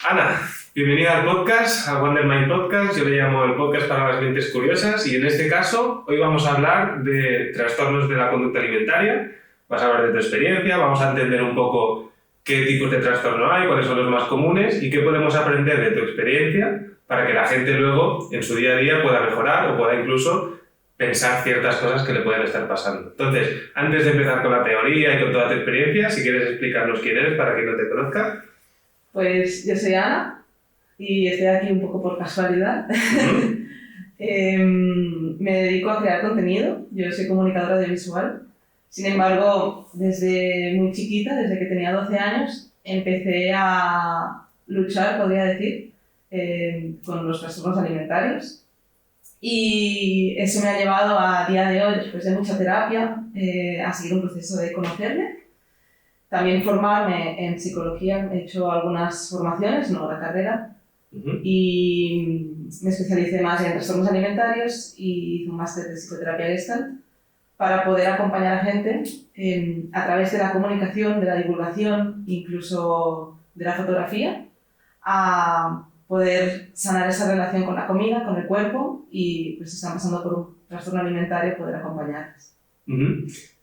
Ana, bienvenida al podcast, a Wonder Mind Podcast. Yo le llamo el podcast para las mentes curiosas y en este caso hoy vamos a hablar de trastornos de la conducta alimentaria. Vas a hablar de tu experiencia, vamos a entender un poco qué tipos de trastorno hay, cuáles son los más comunes y qué podemos aprender de tu experiencia para que la gente luego en su día a día pueda mejorar o pueda incluso pensar ciertas cosas que le pueden estar pasando. Entonces, antes de empezar con la teoría y con toda tu experiencia, si quieres explicarnos quién eres para quien no te conozca. Pues yo soy Ana y estoy aquí un poco por casualidad. Me dedico a crear contenido, yo soy comunicadora audiovisual. Sin embargo, desde muy chiquita, desde que tenía 12 años, empecé a luchar, podría decir, con los trastornos alimentarios. Y eso me ha llevado a día de hoy, después de mucha terapia, a seguir un proceso de conocerme. También formarme en psicología, he hecho algunas formaciones, no la carrera, y me especialicé más en trastornos alimentarios y hice un máster de psicoterapia Gestalt para poder acompañar a gente a través de la comunicación, de la divulgación, incluso de la fotografía, a poder sanar esa relación con la comida, con el cuerpo y pues si están pasando por un trastorno alimentario poder acompañarles.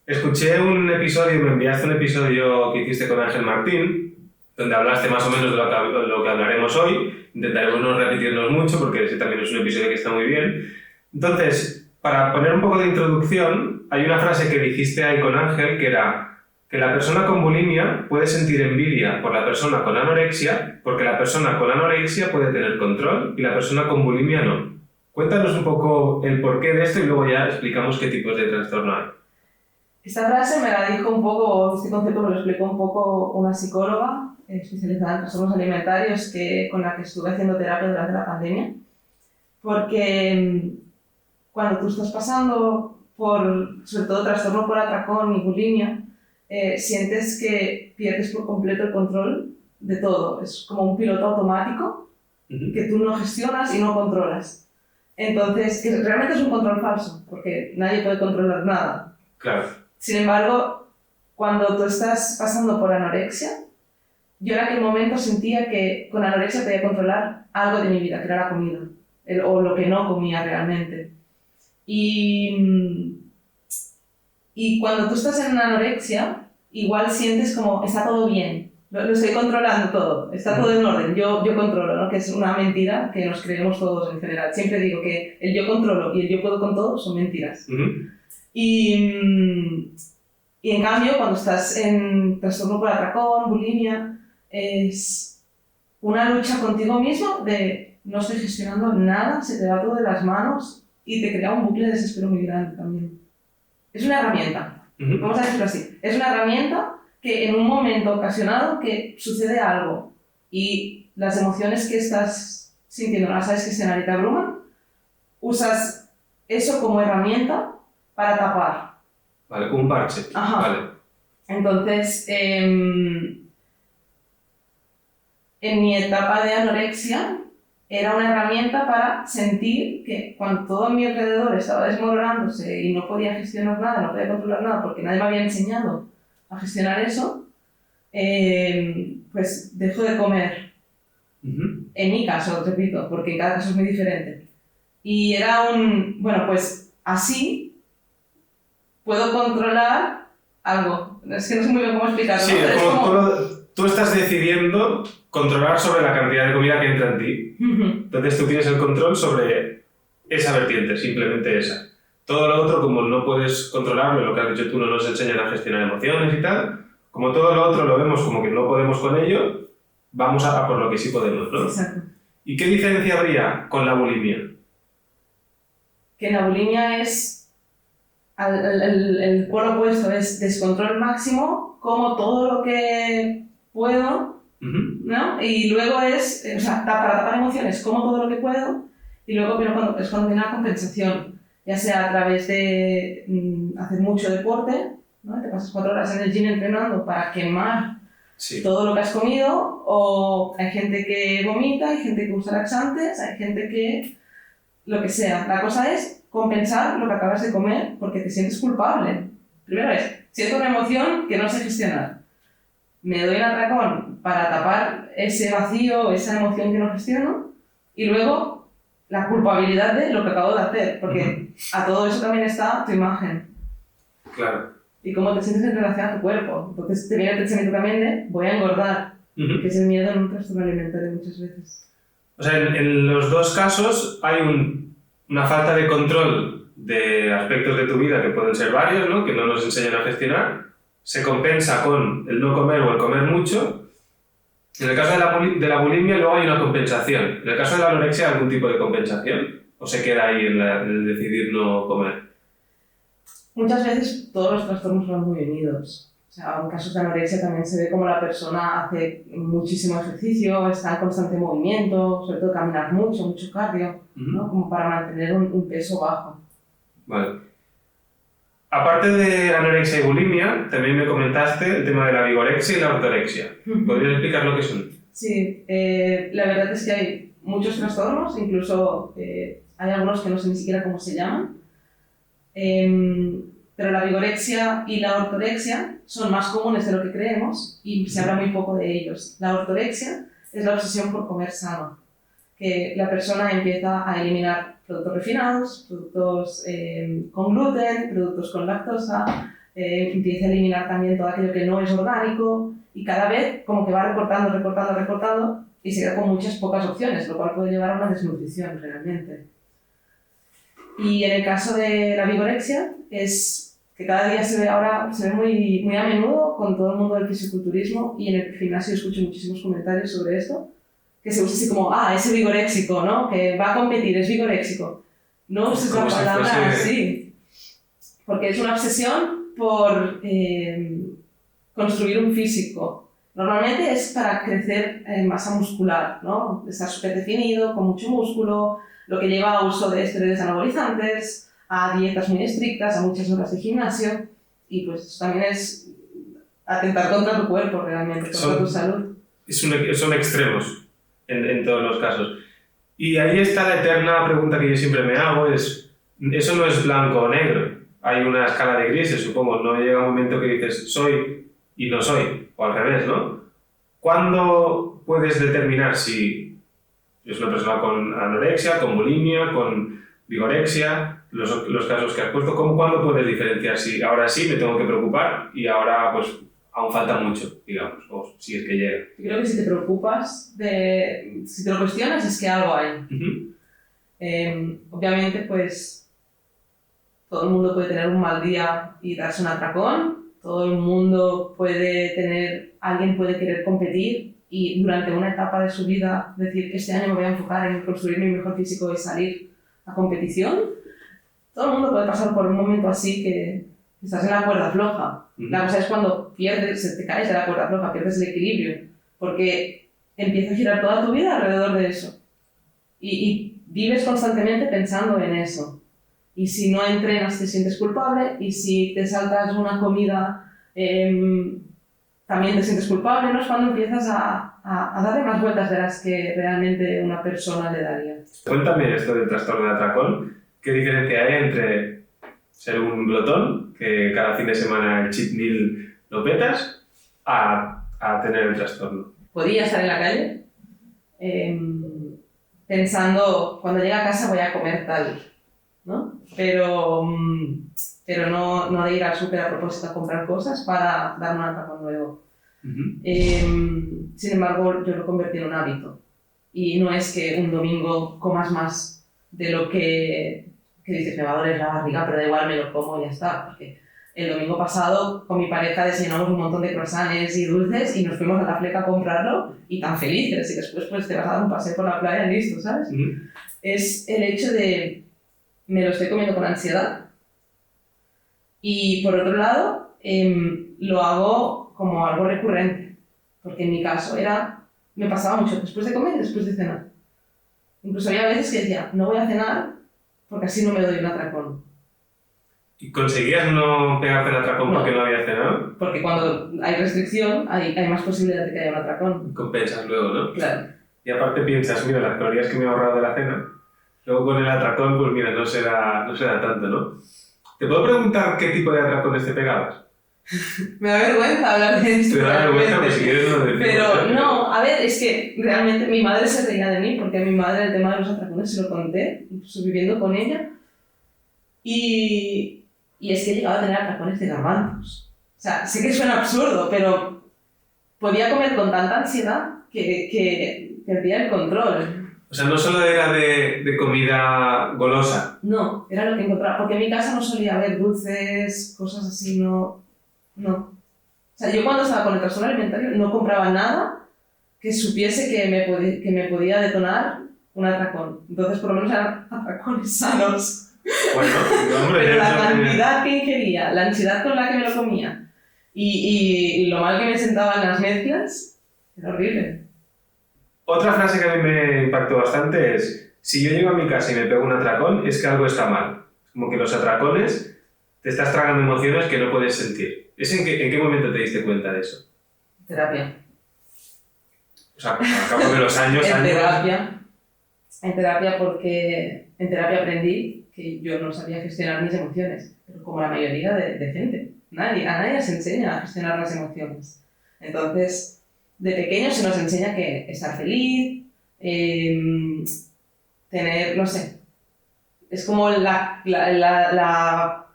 Escuché un episodio, me enviaste un episodio que hiciste con Ángel Martín, donde hablaste más o menos de lo que hablaremos hoy. Intentaremos no repetirnos mucho porque ese también es un episodio que está muy bien. Entonces, para poner un poco de introducción, hay una frase que dijiste ahí con Ángel que era que la persona con bulimia puede sentir envidia por la persona con anorexia porque la persona con anorexia puede tener control y la persona con bulimia no. Cuéntanos un poco el porqué de esto y luego ya explicamos qué tipos de trastorno hay. Esta frase me la dijo un poco, este concepto me lo explicó un poco una psicóloga especializada en trastornos alimentarios con la que estuve haciendo terapia durante la pandemia. Porque cuando tú estás pasando por, sobre todo, trastorno por atracón y bulimia, sientes que pierdes por completo el control de todo. Es como un piloto automático que tú no gestionas y no controlas. Entonces, realmente es un control falso, porque nadie puede controlar nada. Claro. Sin embargo, cuando tú estás pasando por anorexia, yo en aquel momento sentía que con anorexia podía controlar algo de mi vida, que era la comida, o lo que no comía realmente. Y cuando tú estás en anorexia, igual sientes como está todo bien, lo estoy controlando todo, está todo en orden, yo controlo, ¿no? Que es una mentira que nos creemos todos en general. Siempre digo que el yo controlo y el yo puedo con todo son mentiras. Y en cambio, cuando estás en trastorno por atracón, bulimia, es una lucha contigo mismo de no estoy gestionando nada, se te va todo de las manos y te crea un bucle de desespero muy grande también. Es una herramienta, vamos a decirlo así, es una herramienta que en un momento ocasionado que sucede algo y las emociones que estás sintiendo no las sabes gestionar y te abruman, usas eso como herramienta para tapar. Vale, un parche. Ajá. Vale. Entonces, en mi etapa de anorexia, era una herramienta para sentir que cuando todo a mi alrededor estaba desmoronándose y no podía gestionar nada, no podía controlar nada porque nadie me había enseñado a gestionar eso, pues dejo de comer. En mi caso, repito, porque en cada caso es muy diferente. Y era bueno, pues así puedo controlar algo. Es que no sé muy bien cómo explicarlo. Sí, ¿no? es como tú estás decidiendo controlar sobre la cantidad de comida que entra en ti. Entonces tú tienes el control sobre esa vertiente, simplemente esa. Todo lo otro, como no puedes controlarlo, lo que has dicho tú, no nos enseñan a gestionar emociones y tal, como todo lo otro lo vemos como que no podemos con ello, vamos a por lo que sí podemos, ¿no? Exacto. ¿Y qué diferencia habría con la bulimia? Que la bulimia es el polo opuesto, es descontrol máximo, como todo lo que puedo, ¿no? Y luego es, o sea, para tapar emociones, como todo lo que puedo, y luego pero es cuando viene la compensación, ya sea a través de hacer mucho deporte, ¿no? Te pasas 4 horas en el gym entrenando para quemar todo lo que has comido, o hay gente que vomita, hay gente que usa laxantes, hay gente que lo que sea. La cosa es compensar lo que acabas de comer porque te sientes culpable. Primero es, siento una emoción que no sé gestionar. me doy un atracón para tapar ese vacío, esa emoción que no gestiono, y luego la culpabilidad de lo que acabo de hacer, porque a todo eso también está tu imagen. Claro. Y cómo te sientes en relación a tu cuerpo. Entonces te viene el pensamiento también de voy a engordar, que es el miedo en un trastorno alimentario muchas veces. O sea, en los dos casos hay una falta de control de aspectos de tu vida que pueden ser varios, ¿no? Que no nos enseñan a gestionar. Se compensa con el no comer o el comer mucho. En el caso de la bulimia luego hay una compensación. En el caso de la anorexia, ¿algún tipo de compensación? ¿O se queda ahí en el decidir no comer? Muchas veces todos los trastornos van muy unidos. O sea, en casos de anorexia también se ve como la persona hace muchísimo ejercicio, está en constante movimiento, sobre todo caminar mucho cardio, ¿no? Como para mantener un peso bajo. Vale. Aparte de anorexia y bulimia, también me comentaste el tema de la vigorexia y la ortorexia. ¿Podrías explicar lo que son? Sí, la verdad es que hay muchos trastornos, incluso hay algunos que no sé ni siquiera cómo se llaman. Pero la vigorexia y la ortorexia son más comunes de lo que creemos y se habla muy poco de ellos. La ortorexia es la obsesión por comer sano, que la persona empieza a eliminar productos refinados, productos con gluten, productos con lactosa, empieza a eliminar también todo aquello que no es orgánico y cada vez como que va recortando y se queda con muchas pocas opciones, lo cual puede llevar a una desnutrición realmente. Y en el caso de la vigorexia es que cada día se ve muy a menudo con todo el mundo del fisiculturismo y en el gimnasio escucho muchísimos comentarios sobre esto, que se usa así como, ese vigoréxico, ¿no? Que va a competir, es vigoréxico. No uses la palabra así, porque es una obsesión por construir un físico. Normalmente es para crecer en masa muscular, ¿no? Estar súper definido, con mucho músculo, lo que lleva a uso de esteroides anabolizantes, a dietas muy estrictas, a muchas horas de gimnasio, y pues eso también es atentar contra tu cuerpo realmente, contra tu salud. Son extremos en todos los casos. Y ahí está la eterna pregunta que yo siempre me hago, eso no es blanco o negro, hay una escala de grises, supongo, no llega un momento que dices soy y no soy, o al revés, ¿no? ¿Cuándo puedes determinar si es una persona con anorexia, con bulimia, con vigorexia, los casos que has puesto? ¿Cuándo puedes diferenciar si ahora sí me tengo que preocupar y ahora pues aún falta mucho, digamos, o si es que llega? Yo creo que si te preocupas, si te lo cuestionas, es que algo hay. Obviamente, pues todo el mundo puede tener un mal día y darse un atracón, todo el mundo alguien puede querer competir y durante una etapa de su vida decir que este año me voy a enfocar en construir mi mejor físico y salir a competición. Todo el mundo puede pasar por un momento así que estás en la cuerda floja. La cosa es cuando te caes de la cuerda floja, pierdes el equilibrio, porque empieza a girar toda tu vida alrededor de eso. Y vives constantemente pensando en eso. Y si no entrenas te sientes culpable, y si te saltas una comida también te sientes culpable, ¿no? Es cuando empiezas a darle más vueltas de las que realmente una persona le daría. Cuéntame esto del trastorno de atracón. ¿Qué diferencia hay entre ser un glotón, que cada fin de semana el cheat meal lo petas, a tener el trastorno? Podría estar en la calle pensando, cuando llegue a casa voy a comer tal, ¿no? Pero no de ir al súper a propósito a comprar cosas para dar un atracón nuevo. Sin embargo, yo lo convertí en un hábito. Y no es que un domingo comas más de lo que dices, me va a doler la barriga, pero da igual, me lo como y ya está. Porque el domingo pasado con mi pareja desayunamos un montón de croissants y dulces y nos fuimos a la Fleca a comprarlo y tan felices. Y después pues, te vas a dar un paseo por la playa y listo, ¿sabes? Es el hecho de me lo estoy comiendo con ansiedad. Y por otro lado, lo hago como algo recurrente, porque en mi caso me pasaba mucho después de comer y después de cenar. Incluso había veces que decía, no voy a cenar porque así no me doy un atracón. ¿Y conseguías no pegarte el atracón porque no habías cenado? Porque cuando hay restricción hay más posibilidad de que haya un atracón. Compensas luego, ¿no? Claro. Y aparte piensas, mira, las calorías que me he ahorrado de la cena, luego con el atracón, pues mira, no será tanto, ¿no? ¿Te puedo preguntar qué tipo de atracones te pegabas? Me da vergüenza hablar de esto. Te da vergüenza, pues si quieres no lo decimos. Pero no, a ver, es que realmente mi madre se reía de mí porque a mi madre el tema de los atracones se lo conté, incluso viviendo con ella. Y es que he llegado a tener atracones de garbanzos. O sea, sé que suena absurdo, pero podía comer con tanta ansiedad que perdía el control. O sea, no solo era de comida golosa. No, era lo que encontraba. Porque en mi casa no solía haber dulces, cosas así, no. O sea, yo cuando estaba con el trastorno alimentario no compraba nada que supiese que me podía detonar un atracón. Entonces, por lo menos eran atracones sanos. Bueno, hombre, Pero la eso cantidad que ingería, la ansiedad con la que me lo comía y lo mal que me sentaba en las mezclas, era horrible. Otra frase que a mí me impactó bastante es: si yo llego a mi casa y me pego un atracón, es que algo está mal. Como que los atracones te estás tragando emociones que no puedes sentir. ¿En qué momento te diste cuenta de eso? Terapia. O sea, a cabo de los años... En terapia porque en terapia aprendí que yo no sabía gestionar mis emociones, pero como la mayoría de gente. A nadie se enseña a gestionar las emociones. Entonces, de pequeño se nos enseña que estar feliz, tener, no sé, es como la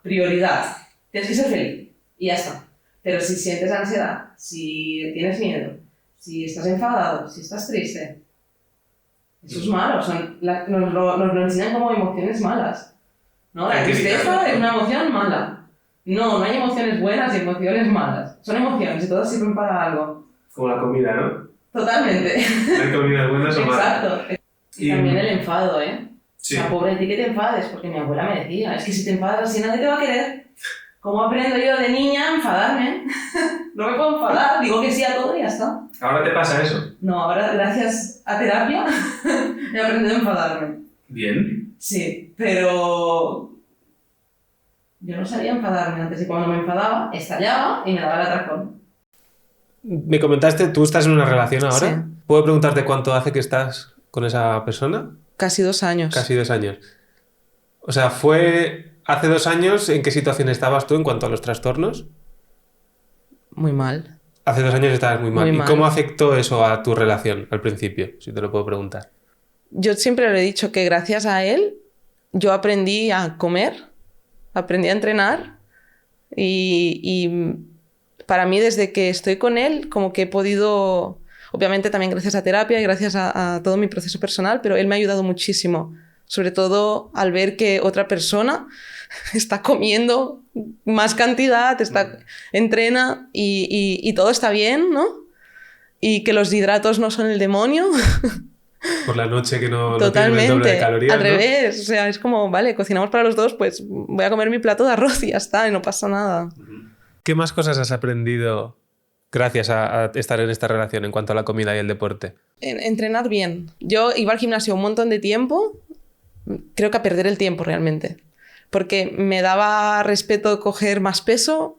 prioridad. Tienes que ser feliz y ya está. Pero si sientes ansiedad, si tienes miedo, si estás enfadado, si estás triste, eso es malo. Nos lo enseñan como emociones malas, ¿no? La tristeza es una emoción mala. No hay emociones buenas y emociones malas. Son emociones y todas sirven para algo. Como la comida, ¿no? Totalmente. No hay comidas buenas o malas. Exacto. Y también el enfado, ¿eh? Sí. O sea, pobre de ti que te enfades, porque mi abuela me decía, es que si te enfadas así nadie te va a querer. ¿Cómo aprendo yo de niña a enfadarme? No me puedo enfadar, digo que sí a todo y ya está. ¿Ahora te pasa eso? No, ahora gracias a terapia he aprendido a enfadarme. Bien. Sí, pero yo no sabía enfadarme antes y cuando me enfadaba, estallaba y me daba el atracón. Me comentaste, ¿tú estás en una relación ahora? Sí. ¿Puedo preguntarte cuánto hace que estás con esa persona? Casi 2 años. Casi 2 años. O sea, ¿fue hace 2 años en qué situación estabas tú en cuanto a los trastornos? Muy mal. Hace 2 años estabas muy mal. Muy ¿Y mal. cómo afectó eso a tu relación al principio? Si te lo puedo preguntar. Yo siempre le he dicho que gracias a él yo aprendí a comer, aprendí a entrenar y para mí desde que estoy con él como que he podido, obviamente también gracias a terapia y gracias a todo mi proceso personal, pero él me ha ayudado muchísimo, sobre todo al ver que otra persona está comiendo más cantidad, entrena y todo está bien, ¿no? Y que los hidratos no son el demonio. Por la noche que no Totalmente, tienen el doble de calorías, al ¿no? revés, o sea, es como, vale, cocinamos para los dos, pues voy a comer mi plato de arroz y ya está, y no pasa nada. ¿Qué más cosas has aprendido gracias a estar en esta relación en cuanto a la comida y el deporte? Entrenar bien. Yo iba al gimnasio un montón de tiempo, creo que a perder el tiempo realmente, porque me daba respeto coger más peso,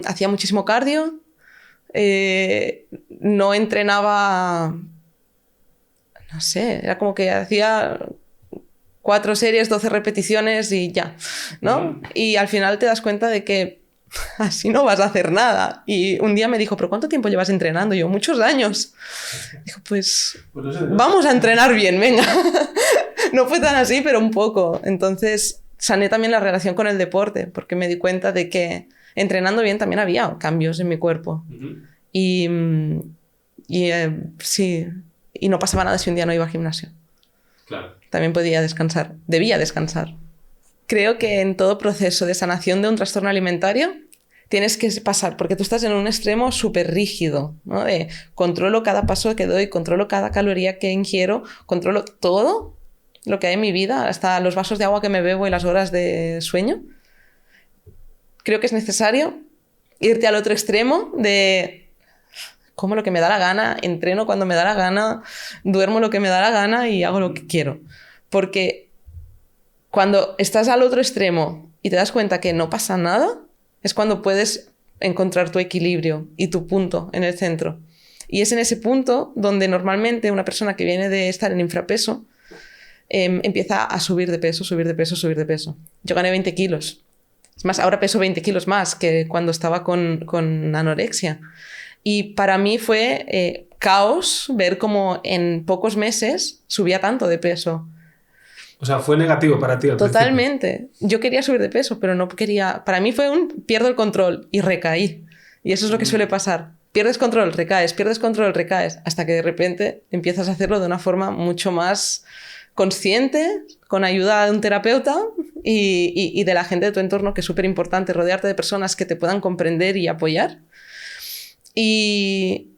hacía muchísimo cardio, no entrenaba... No sé, era como que hacía 4 series, 12 repeticiones y ya, ¿no? Y al final te das cuenta de que así no vas a hacer nada. Y un día me dijo, ¿pero cuánto tiempo llevas entrenando? Y yo, muchos años. Dijo, pues vamos a entrenar bien, venga. No fue tan así, pero un poco. Entonces sané también la relación con el deporte, porque me di cuenta de que entrenando bien también había cambios en mi cuerpo. Y sí... Y no pasaba nada si un día no iba al gimnasio. Claro. También podía descansar. Debía descansar. Creo que en todo proceso de sanación de un trastorno alimentario tienes que pasar, porque tú estás en un extremo súper rígido, ¿no? De controlo cada paso que doy, controlo cada caloría que ingiero, controlo todo lo que hay en mi vida, hasta los vasos de agua que me bebo y las horas de sueño. Creo que es necesario irte al otro extremo de... como lo que me da la gana, entreno cuando me da la gana, duermo lo que me da la gana y hago lo que quiero. Porque cuando estás al otro extremo y te das cuenta que no pasa nada, es cuando puedes encontrar tu equilibrio y tu punto en el centro. Y es en ese punto donde normalmente una persona que viene de estar en infrapeso empieza a subir de peso, subir de peso, subir de peso. Yo gané 20 kilos Es más, ahora peso 20 kilos más que cuando estaba con anorexia. Y para mí fue caos ver cómo en pocos meses subía tanto de peso. O sea, fue negativo para ti al Totalmente. principio. Yo quería subir de peso, pero no quería... Para mí fue pierdo el control y recaí. Y eso es lo que suele pasar. Pierdes control, recaes, hasta que de repente empiezas a hacerlo de una forma mucho más consciente, con ayuda de un terapeuta y de la gente de tu entorno, que es súper importante, rodearte de personas que te puedan comprender y apoyar. Y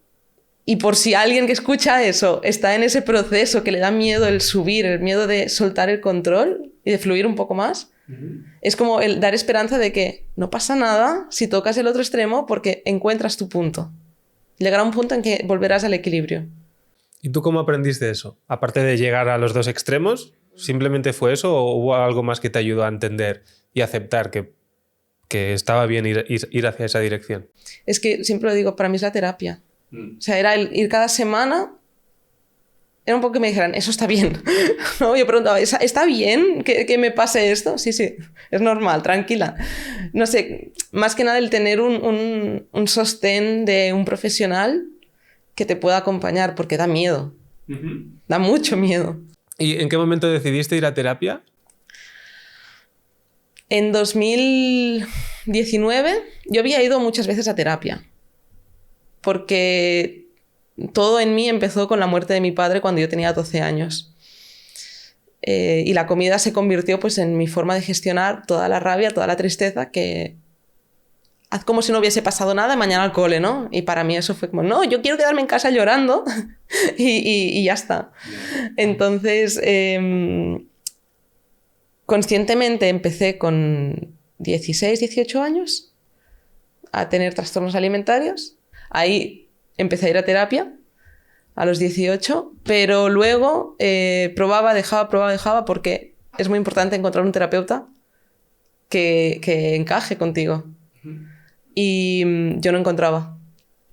por si alguien que escucha eso está en ese proceso que le da miedo el subir, el miedo de soltar el control y de fluir un poco más, es como el dar esperanza de que no pasa nada si tocas el otro extremo porque encuentras tu punto. Llegará un punto en que volverás al equilibrio. ¿Y tú cómo aprendiste eso? Aparte de llegar a los dos extremos, ¿simplemente fue eso o hubo algo más que te ayudó a entender y aceptar que estaba bien ir hacia esa dirección? Es que siempre lo digo, para mí es la terapia. O sea, era el ir cada semana. Era un poco que me dijeran, eso está bien. ¿No? Yo preguntaba, ¿está bien que me pase esto? Sí, es normal, tranquila. No sé, más que nada el tener un sostén de un profesional que te pueda acompañar, porque da miedo. Da mucho miedo. ¿Y en qué momento decidiste ir a terapia? En 2019 yo había ido muchas veces a terapia, porque todo en mí empezó con la muerte de mi padre cuando yo tenía 12 años. Y la comida se convirtió pues, en mi forma de gestionar toda la rabia, toda la tristeza, que haz como si no hubiese pasado nada, mañana al cole, ¿no? Y para mí eso fue como, no, yo quiero quedarme en casa llorando y ya está. Entonces, conscientemente empecé con 16, 18 años a tener trastornos alimentarios. Ahí empecé a ir a terapia a los 18, pero luego probaba, dejaba, porque es muy importante encontrar un terapeuta que encaje contigo. Y yo no encontraba.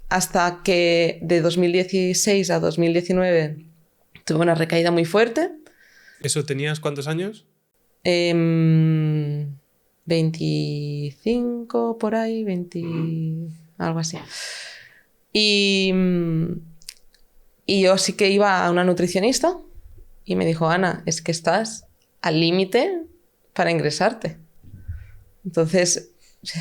Hasta que de 2016 a 2019 tuve una recaída muy fuerte. ¿Eso tenías cuántos años? 25 por ahí, 20... algo así. Y yo sí que iba a una nutricionista y me dijo, Ana, es que estás al límite para ingresarte. Entonces,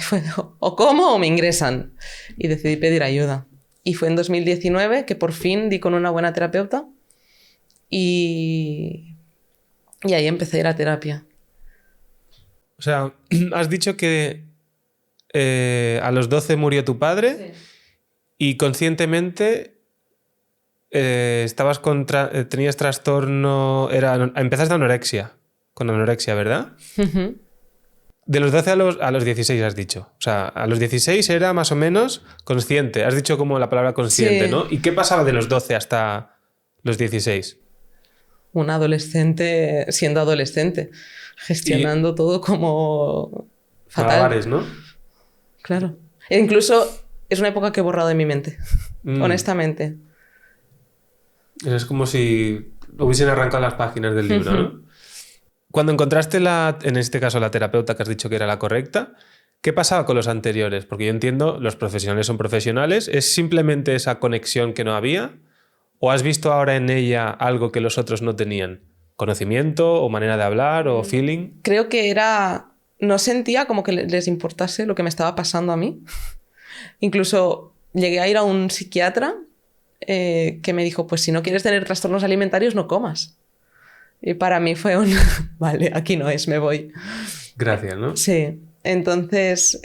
fue, o como o me ingresan. Y decidí pedir ayuda. Y fue en 2019 que por fin di con una buena terapeuta y ahí empecé a ir a terapia. O sea, has dicho que a los 12 murió tu padre. Sí. Y conscientemente tenías trastorno... Empezaste con anorexia, ¿verdad? Uh-huh. De los 12 a los 16 has dicho. O sea, a los 16 era más o menos consciente. Has dicho como la palabra consciente, sí. ¿No? ¿Y qué pasaba de los 12 hasta los 16? Un adolescente siendo adolescente, gestionando todo como fatal. Malabares, ¿no? Claro. E incluso es una época que he borrado de mi mente, honestamente. Es como si hubiesen arrancado las páginas del libro, ¿no? Cuando encontraste, en este caso, la terapeuta que has dicho que era la correcta, ¿qué pasaba con los anteriores? Porque yo entiendo, los profesionales son profesionales. ¿Es simplemente esa conexión que no había? ¿O has visto ahora en ella algo que los otros no tenían? ¿Conocimiento o manera de hablar o feeling? Creo que no sentía como que les importase lo que me estaba pasando a mí. Incluso llegué a ir a un psiquiatra que me dijo, pues si no quieres tener trastornos alimentarios, no comas. Y para mí fue vale, aquí no es, me voy. Gracias, ¿no? Sí. Entonces,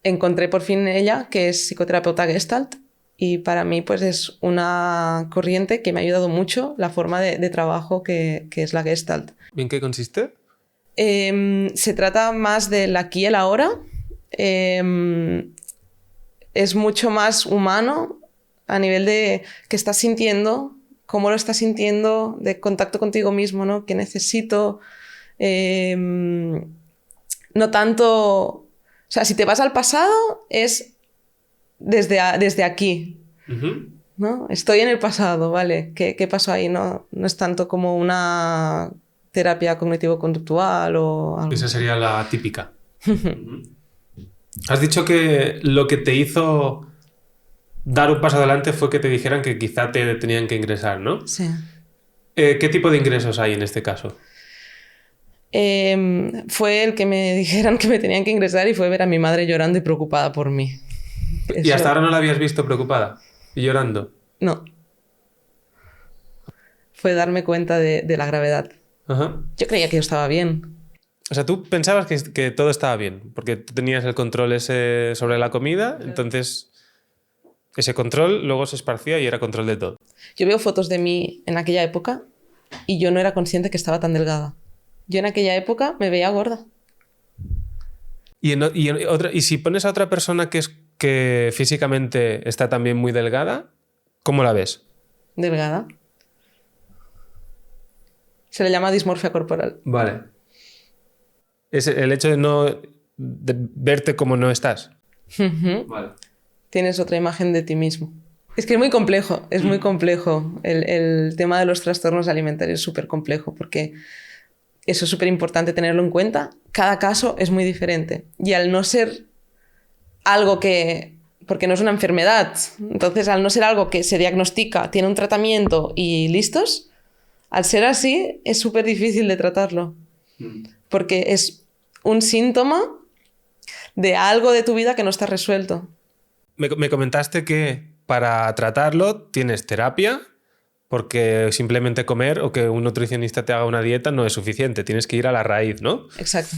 encontré por fin ella, que es psicoterapeuta Gestalt, y para mí pues es una corriente que me ha ayudado mucho, la forma de trabajo que es la Gestalt. ¿Y en qué consiste? Se trata más del aquí y el ahora. Es mucho más humano a nivel de qué estás sintiendo, cómo lo estás sintiendo, de contacto contigo mismo, ¿no? ¿Qué necesito? No tanto... O sea, si te vas al pasado, es desde aquí. Uh-huh. ¿No? Estoy en el pasado, ¿vale? ¿Qué pasó ahí? No es tanto como una terapia cognitivo-conductual o algo. Esa sería la típica. Has dicho que lo que te hizo dar un paso adelante fue que te dijeran que quizá te tenían que ingresar, ¿no? Sí. ¿Qué tipo de ingresos hay en este caso? Fue el que me dijeran que me tenían que ingresar y fue ver a mi madre llorando y preocupada por mí. ¿Y hasta ahora no la habías visto preocupada y llorando? No. Fue darme cuenta de la gravedad. Ajá. Yo creía que yo estaba bien. O sea, tú pensabas que todo estaba bien, porque tú tenías el control ese sobre la comida, entonces ese control luego se esparcía y era control de todo. Yo veo fotos de mí en aquella época y yo no era consciente que estaba tan delgada. Yo en aquella época me veía gorda. Y si pones a otra persona que físicamente está también muy delgada, ¿cómo la ves? Delgada. Se le llama dismorfia corporal. Vale. Es el hecho de verte como no estás. Vale. Tienes otra imagen de ti mismo. Es que es muy complejo, es muy complejo. El tema de los trastornos alimentarios es súper complejo porque eso es súper importante tenerlo en cuenta. Cada caso es muy diferente. Y al no ser algo que... Porque no es una enfermedad. Entonces, al no ser algo que se diagnostica, tiene un tratamiento y listos, al ser así, es súper difícil de tratarlo. Porque es un síntoma de algo de tu vida que no está resuelto. Me comentaste que para tratarlo tienes terapia, porque simplemente comer o que un nutricionista te haga una dieta no es suficiente, tienes que ir a la raíz, ¿no? Exacto.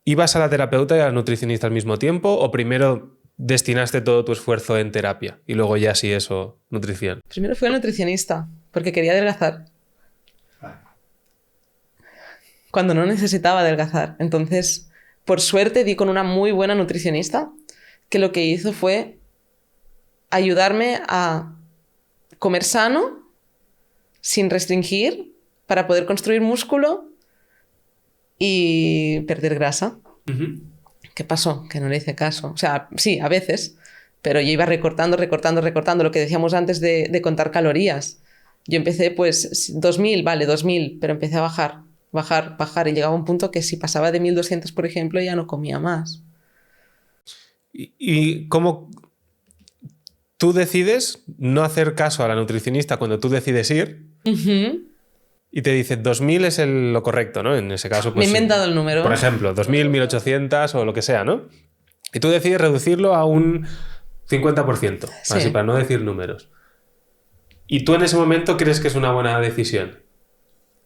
¿Ibas a la terapeuta y al nutricionista al mismo tiempo o primero destinaste todo tu esfuerzo en terapia y luego ya sí eso, nutrición? Primero fui al nutricionista porque quería adelgazar. Cuando no necesitaba adelgazar. Entonces, por suerte, di con una muy buena nutricionista que lo que hizo fue ayudarme a comer sano, sin restringir, para poder construir músculo y perder grasa. Uh-huh. ¿Qué pasó? Que no le hice caso. O sea, sí, a veces, pero yo iba recortando, lo que decíamos antes de contar calorías. Yo empecé, pues, 2000, vale, 2000, pero empecé a bajar y llegaba a un punto que si pasaba de 1200, por ejemplo, ya no comía más. ¿Y cómo tú decides no hacer caso a la nutricionista cuando tú decides ir? Uh-huh. Y te dice 2000 es lo correcto, ¿no? En ese caso, pues, me he inventado el número. Por ejemplo, 2000, 1800 o lo que sea, ¿no? Y tú decides reducirlo a un 50%, sí. Así para no decir números. ¿Y tú en ese momento crees que es una buena decisión?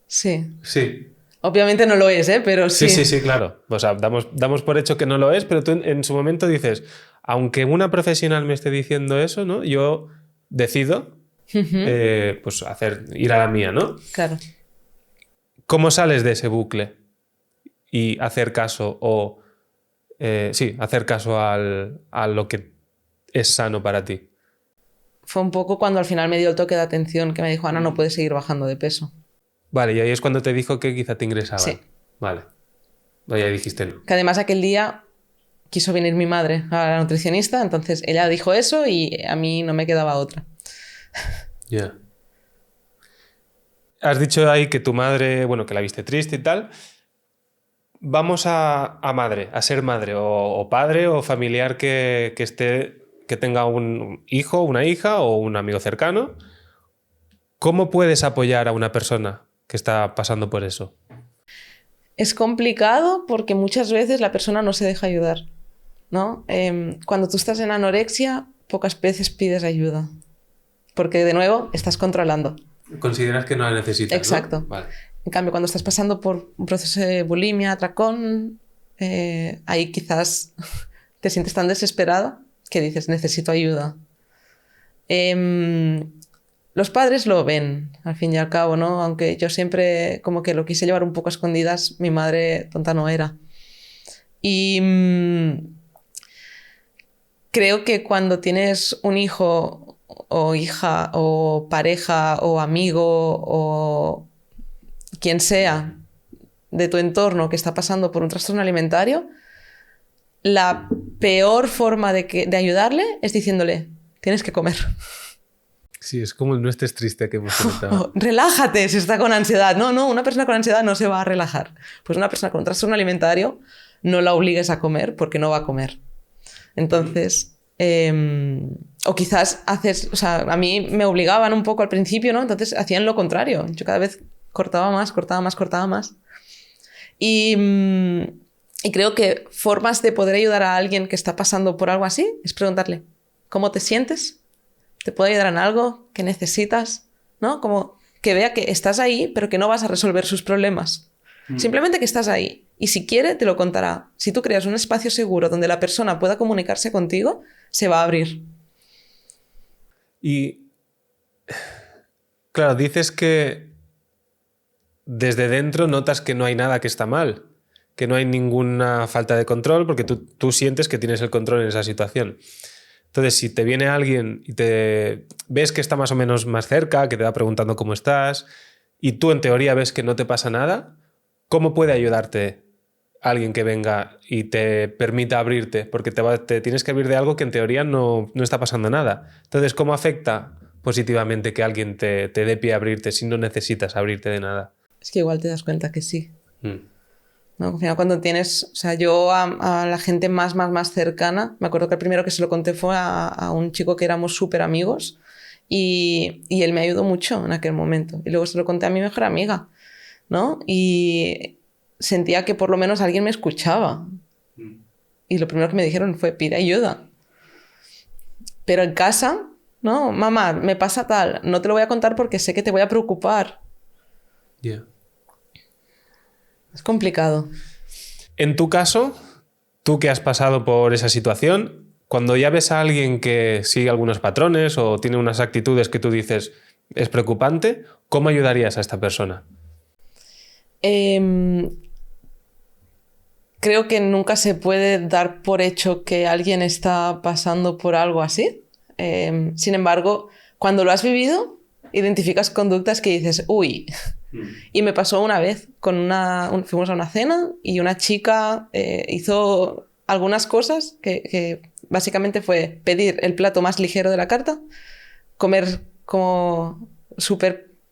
Sí. Sí. Obviamente no lo es, ¿eh? Pero sí. Sí, claro. O sea, damos por hecho que no lo es, pero tú en su momento dices, aunque una profesional me esté diciendo eso, ¿no? Yo decido pues ir a la mía, ¿no? Claro. ¿Cómo sales de ese bucle? Y hacer caso hacer caso a lo que es sano para ti. Fue un poco cuando al final me dio el toque de atención que me dijo, Ana, no puedes seguir bajando de peso. Vale, y ahí es cuando te dijo que quizá te ingresaban. Sí. Vale. Ahí dijiste no. Que además aquel día quiso venir mi madre a la nutricionista, entonces ella dijo eso y a mí no me quedaba otra. Ya. Yeah. Has dicho ahí que tu madre, bueno, que la viste triste y tal. Vamos a madre, a ser madre o padre o familiar que tenga un hijo, una hija o un amigo cercano. ¿Cómo puedes apoyar a una persona que está pasando por eso? Es complicado porque muchas veces la persona no se deja ayudar, ¿no? Cuando tú estás en anorexia, pocas veces pides ayuda. Porque, de nuevo, estás controlando. ¿Consideras que no la necesitas? Exacto. ¿No? Vale. En cambio, cuando estás pasando por un proceso de bulimia, atracón, ahí quizás te sientes tan desesperado que dices, necesito ayuda. Los padres lo ven, al fin y al cabo, ¿no? Aunque yo siempre como que lo quise llevar un poco a escondidas, mi madre tonta no era. Y creo que cuando tienes un hijo o hija o pareja o amigo o quien sea de tu entorno que está pasando por un trastorno alimentario, la peor forma de ayudarle es diciéndole, tienes que comer. Sí, es como el no estés triste que hemos comentado. Relájate si está con ansiedad. No, no, una persona con ansiedad no se va a relajar. Pues una persona con trastorno alimentario no la obligues a comer porque no va a comer. Entonces, o quizás haces, o sea, a mí me obligaban un poco al principio, ¿no? Entonces hacían lo contrario. Yo cada vez cortaba más. Y creo que formas de poder ayudar a alguien que está pasando por algo así es preguntarle, ¿cómo te sientes? ¿Te puedo ayudar en algo? ¿Qué necesitas? ¿No? Como que vea que estás ahí, pero que no vas a resolver sus problemas. Simplemente que estás ahí. Y si quiere, te lo contará. Si tú creas un espacio seguro donde la persona pueda comunicarse contigo, se va a abrir. Y, claro, dices que desde dentro notas que no hay nada que está mal, que no hay ninguna falta de control, porque tú sientes que tienes el control en esa situación. Entonces, si te viene alguien y te ves que está más o menos más cerca, que te va preguntando cómo estás, y tú en teoría ves que no te pasa nada, ¿cómo puede ayudarte alguien que venga y te permita abrirte? Porque te tienes que abrir de algo que en teoría no está pasando nada. Entonces, ¿cómo afecta positivamente que alguien te dé pie a abrirte si no necesitas abrirte de nada? Es que igual te das cuenta que sí. ¿No? Al final, cuando tienes, o sea, yo a la gente más cercana, me acuerdo que el primero que se lo conté fue a un chico que éramos súper amigos y él me ayudó mucho en aquel momento. Y luego se lo conté a mi mejor amiga, ¿no? Y sentía que por lo menos alguien me escuchaba. Y lo primero que me dijeron fue, pide ayuda. Pero en casa, ¿no? Mamá, me pasa tal, no te lo voy a contar porque sé que te voy a preocupar. Yeah. Es complicado. En tu caso, tú que has pasado por esa situación, cuando ya ves a alguien que sigue algunos patrones o tiene unas actitudes que tú dices es preocupante, ¿cómo ayudarías a esta persona? Creo que nunca se puede dar por hecho que alguien está pasando por algo así. Sin embargo, cuando lo has vivido, identificas conductas que dices, uy. Y me pasó una vez, fuimos a una cena y una chica hizo algunas cosas que básicamente fue pedir el plato más ligero de la carta, comer como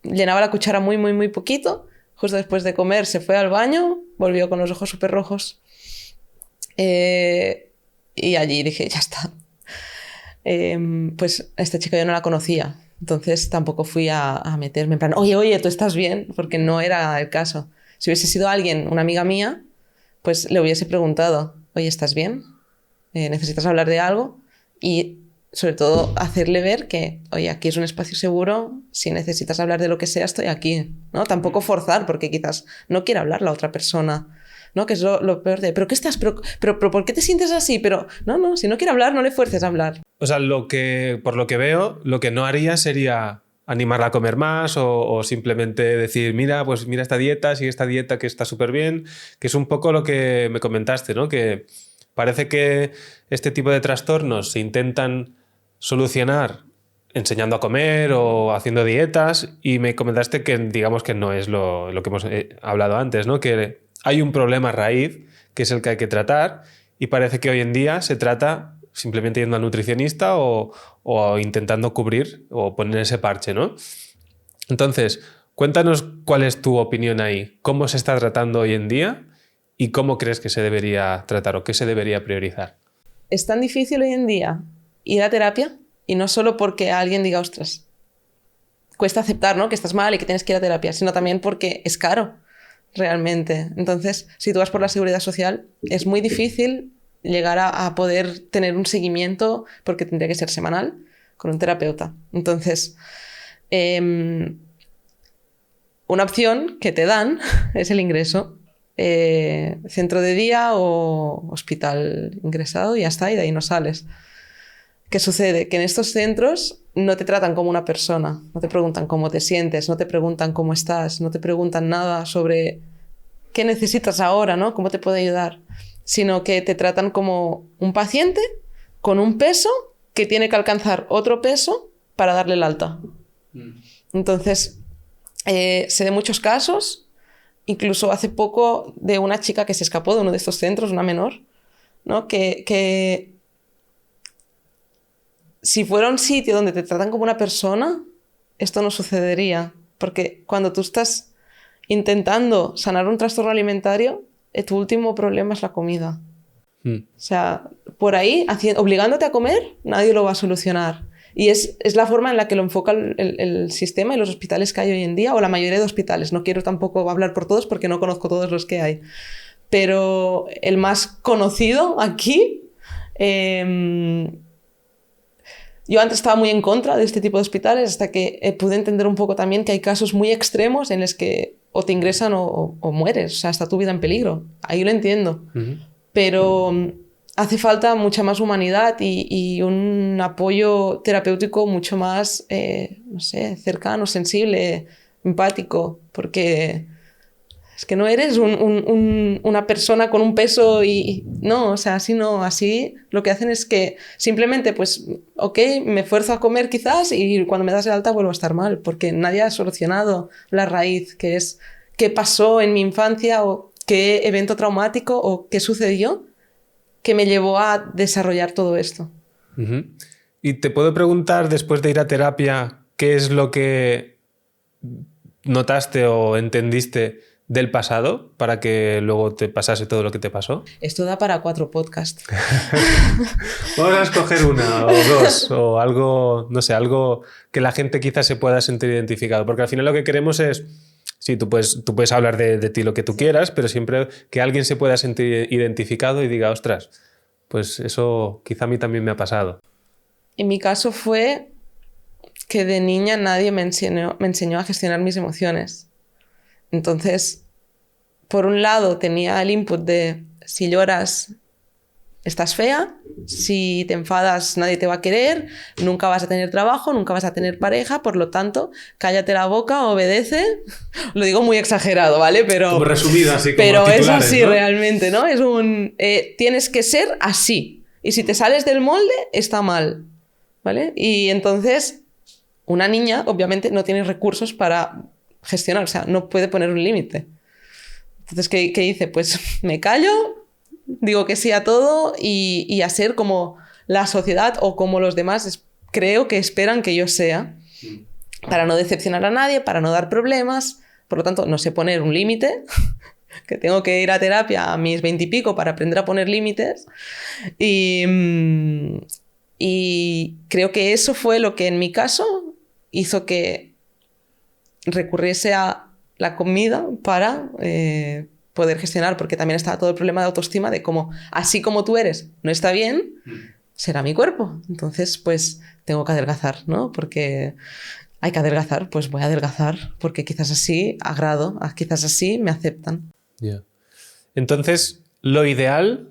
llenaba la cuchara muy poquito, justo después de comer se fue al baño, volvió con los ojos súper rojos y allí dije, ya está. Pues esta chica yo no la conocía. Entonces tampoco fui a meterme en plan, oye, ¿tú estás bien? Porque no era el caso. Si hubiese sido alguien, una amiga mía, pues le hubiese preguntado, oye, ¿estás bien? ¿Necesitas hablar de algo? Y sobre todo hacerle ver que, oye, aquí es un espacio seguro, si necesitas hablar de lo que sea, estoy aquí, ¿no? Tampoco forzar, porque quizás no quiere hablar la otra persona, ¿no? Que es lo peor de, ¿pero qué estás? ¿Pero por qué te sientes así? Pero no, si no quiere hablar, no le fuerces a hablar. O sea, por lo que veo, lo que no haría sería animarla a comer más o simplemente decir, mira, pues mira esta dieta, sigue esta dieta que está súper bien, que es un poco lo que me comentaste, ¿no? Que parece que este tipo de trastornos se intentan solucionar enseñando a comer o haciendo dietas y me comentaste que digamos que no es lo que hemos hablado antes, ¿no? Que hay un problema raíz que es el que hay que tratar y parece que hoy en día se trata simplemente yendo al nutricionista o intentando cubrir o poner ese parche, ¿no? Entonces, cuéntanos cuál es tu opinión ahí. ¿Cómo se está tratando hoy en día y cómo crees que se debería tratar o qué se debería priorizar? Es tan difícil hoy en día ir a terapia y no solo porque alguien diga, ostras, cuesta aceptar, ¿no? Que estás mal y que tienes que ir a terapia, sino también porque es caro, realmente. Entonces, si tú vas por la seguridad social, es muy difícil llegar a poder tener un seguimiento porque tendría que ser semanal con un terapeuta. Entonces, una opción que te dan es el ingreso. Centro de día o hospital ingresado y ya está, y de ahí no sales. ¿Qué sucede? Que en estos centros no te tratan como una persona, no te preguntan cómo te sientes, no te preguntan cómo estás, no te preguntan nada sobre qué necesitas ahora, ¿no? ¿Cómo te puedo ayudar? Sino que te tratan como un paciente con un peso que tiene que alcanzar otro peso para darle el alta. Entonces, sé de muchos casos, incluso hace poco de una chica que se escapó de uno de estos centros, una menor, ¿no? que si fuera un sitio donde te tratan como una persona, esto no sucedería. Porque cuando tú estás intentando sanar un trastorno alimentario, tu último problema es la comida. O sea, por ahí, obligándote a comer, nadie lo va a solucionar. Y es la forma en la que lo enfoca el sistema y los hospitales que hay hoy en día, o la mayoría de hospitales. No quiero tampoco hablar por todos porque no conozco todos los que hay. Pero el más conocido aquí... yo antes estaba muy en contra de este tipo de hospitales hasta que pude entender un poco también que hay casos muy extremos en los que o te ingresan o mueres. O sea, está tu vida en peligro. Ahí lo entiendo. Pero hace falta mucha más humanidad y un apoyo terapéutico mucho más, no sé, cercano, sensible, empático, porque es que no eres una persona con un peso y... No, o sea, así no, así lo que hacen es que simplemente, pues, ok, me esfuerzo a comer quizás y cuando me das el alta vuelvo a estar mal, porque nadie ha solucionado la raíz, que es qué pasó en mi infancia o qué evento traumático o qué sucedió que me llevó a desarrollar todo esto. Y te puedo preguntar, después de ir a terapia, ¿qué es lo que notaste o entendiste del pasado para que luego te pasase todo lo que te pasó? Esto da para 4 podcasts. Vamos a escoger una o dos o algo, no sé, algo que la gente quizás se pueda sentir identificado, porque al final lo que queremos es, sí, tú puedes hablar de ti lo que tú quieras, pero siempre que alguien se pueda sentir identificado y diga, ostras, pues eso quizá a mí también me ha pasado. En mi caso fue que de niña nadie me enseñó a gestionar mis emociones. Entonces, por un lado tenía el input de si lloras estás fea, si te enfadas nadie te va a querer, nunca vas a tener trabajo, nunca vas a tener pareja, por lo tanto, cállate la boca, obedece. Lo digo muy exagerado, ¿vale? Pero, como resumido, así como pero es así, ¿no? realmente, ¿no? Es tienes que ser así. Y si te sales del molde, está mal, ¿vale? Y entonces, una niña, obviamente, no tiene recursos para gestionar, o sea, no puede poner un límite. Entonces, ¿qué hice? Pues me callo, digo que sí a todo y a ser como la sociedad o como los demás creo que esperan que yo sea, para no decepcionar a nadie, para no dar problemas. Por lo tanto, no sé poner un límite, que tengo que ir a terapia a mis 20 y pico para aprender a poner límites. Y creo que eso fue lo que en mi caso hizo que recurriese a la comida para poder gestionar, porque también estaba todo el problema de autoestima de cómo, así como tú eres, no está bien, será mi cuerpo. Entonces, pues tengo que adelgazar, ¿no? Porque hay que adelgazar, pues voy a adelgazar, porque quizás así agrado, quizás así me aceptan. Yeah. Entonces, lo ideal,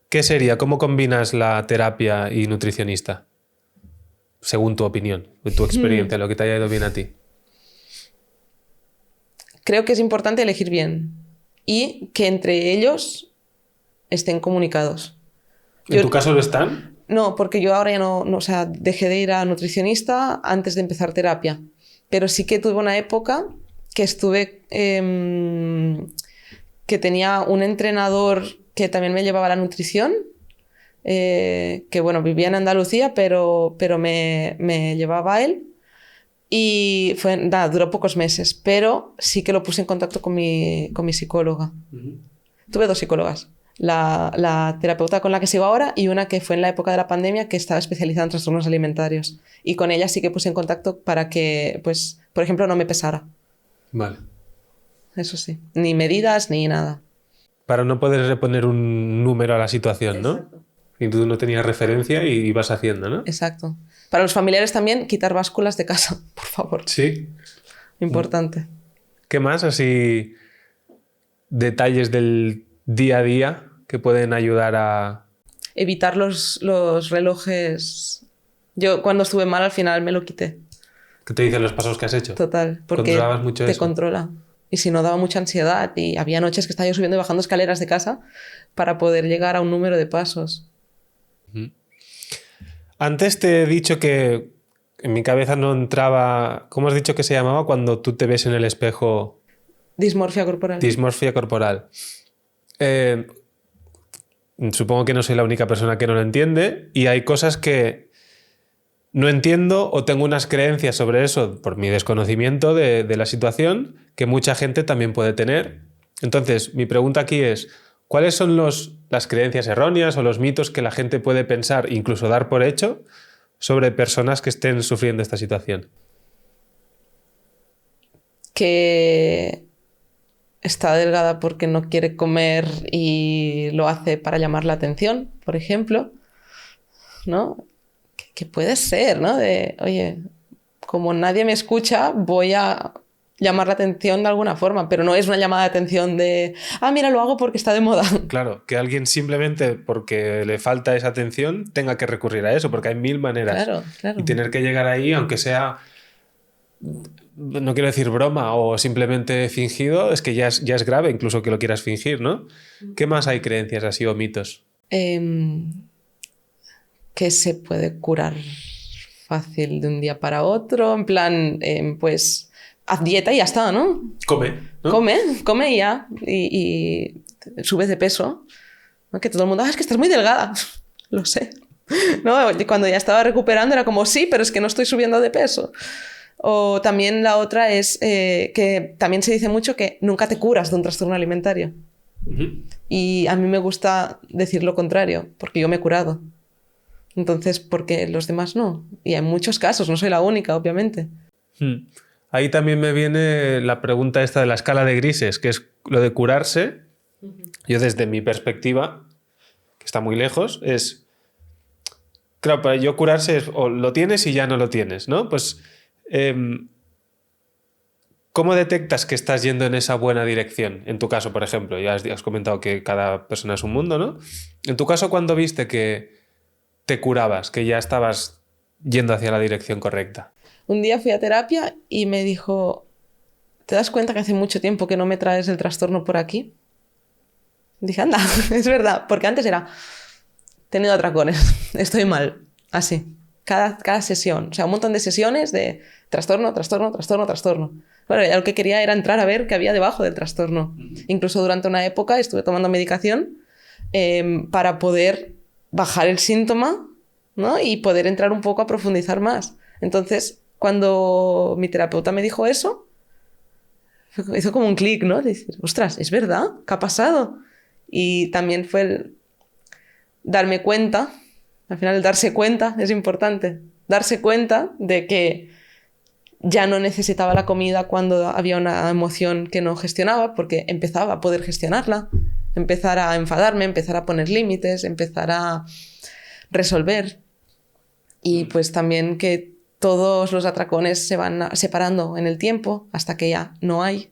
¿qué sería? ¿Cómo combinas la terapia y nutricionista? Según tu opinión, tu experiencia, lo que te haya ido bien a ti. Creo que es importante elegir bien y que entre ellos estén comunicados. ¿En tu caso lo están? No, porque yo ahora ya no, o sea, dejé de ir a nutricionista antes de empezar terapia, pero sí que tuve una época que estuve, que tenía un entrenador que también me llevaba a la nutrición, que bueno, vivía en Andalucía, pero me llevaba a él. Y duró pocos meses, pero sí que lo puse en contacto con mi psicóloga. Tuve 2 psicólogas, la terapeuta con la que sigo ahora y una que fue en la época de la pandemia que estaba especializada en trastornos alimentarios. Y con ella sí que puse en contacto para que, pues, por ejemplo, no me pesara. Vale. Eso sí, ni medidas ni nada. Para no poder poner un número a la situación, ¿no? Exacto. Y tú no tenías referencia y vas haciendo, ¿no? Exacto. Para los familiares también, quitar básculas de casa, por favor. Sí. Importante. ¿Qué más? Así, detalles del día a día que pueden ayudar a... Evitar los relojes. Yo cuando estuve mal al final me lo quité. ¿Qué te dicen los pasos que has hecho? Total, porque ¿Controlabas mucho te eso? Controla. Y si no, daba mucha ansiedad y había noches que estaba yo subiendo y bajando escaleras de casa para poder llegar a un número de pasos. Antes te he dicho que en mi cabeza no entraba... ¿Cómo has dicho que se llamaba cuando tú te ves en el espejo? Dismorfia corporal. Dismorfia corporal. Supongo que no soy la única persona que no lo entiende y hay cosas que no entiendo o tengo unas creencias sobre eso por mi desconocimiento de la situación que mucha gente también puede tener. Entonces, mi pregunta aquí es, ¿cuáles son las creencias erróneas o los mitos que la gente puede pensar, incluso dar por hecho, sobre personas que estén sufriendo esta situación? Que está delgada porque no quiere comer y lo hace para llamar la atención, por ejemplo, ¿no? Que puede ser, ¿no? De, oye, como nadie me escucha, voy a llamar la atención de alguna forma, pero no es una llamada de atención de, mira, lo hago porque está de moda. Claro, que alguien simplemente porque le falta esa atención tenga que recurrir a eso, porque hay mil maneras. Claro. Y tener que llegar ahí, aunque sea, no quiero decir broma o simplemente fingido, es que ya es grave incluso que lo quieras fingir, ¿no? ¿Qué más hay creencias así o mitos? Que se puede curar fácil de un día para otro, en plan, pues haz dieta y ya está, ¿no? Come, ¿no? Come y ya, y subes de peso, ¿no? Que todo el mundo, es que estás muy delgada, lo sé, ¿no? Cuando ya estaba recuperando era como, sí, pero es que no estoy subiendo de peso. O también la otra es que también se dice mucho que nunca te curas de un trastorno alimentario. Uh-huh. Y a mí me gusta decir lo contrario, porque yo me he curado. Entonces, ¿por qué los demás no? Y hay muchos casos, no soy la única, obviamente. Ahí también me viene la pregunta esta de la escala de grises, que es lo de curarse. Uh-huh. Yo desde mi perspectiva, que está muy lejos, es... Claro, para yo curarse es o lo tienes y ya no lo tienes, ¿no? Pues... ¿cómo detectas que estás yendo en esa buena dirección? En tu caso, por ejemplo, ya has comentado que cada persona es un mundo, ¿no? En tu caso, ¿cuándo viste que te curabas, que ya estabas yendo hacia la dirección correcta? Un día fui a terapia y me dijo, ¿te das cuenta que hace mucho tiempo que no me traes el trastorno por aquí? Dije, anda, es verdad, porque antes era, he tenido atracones, estoy mal, así. Cada sesión, o sea, un montón de sesiones de trastorno. Bueno, ya lo que quería era entrar a ver qué había debajo del trastorno. Incluso durante una época estuve tomando medicación para poder bajar el síntoma, ¿no? Y poder entrar un poco a profundizar más. Entonces, cuando mi terapeuta me dijo eso, hizo como un clic, ¿no? De decir, ostras, ¿es verdad? ¿Qué ha pasado? Y también fue el darme cuenta. Al final, el darse cuenta es importante. Darse cuenta de que ya no necesitaba la comida cuando había una emoción que no gestionaba, porque empezaba a poder gestionarla, empezar a enfadarme, empezar a poner límites, empezar a resolver. Y pues también que todos los atracones se van separando en el tiempo hasta que ya no hay.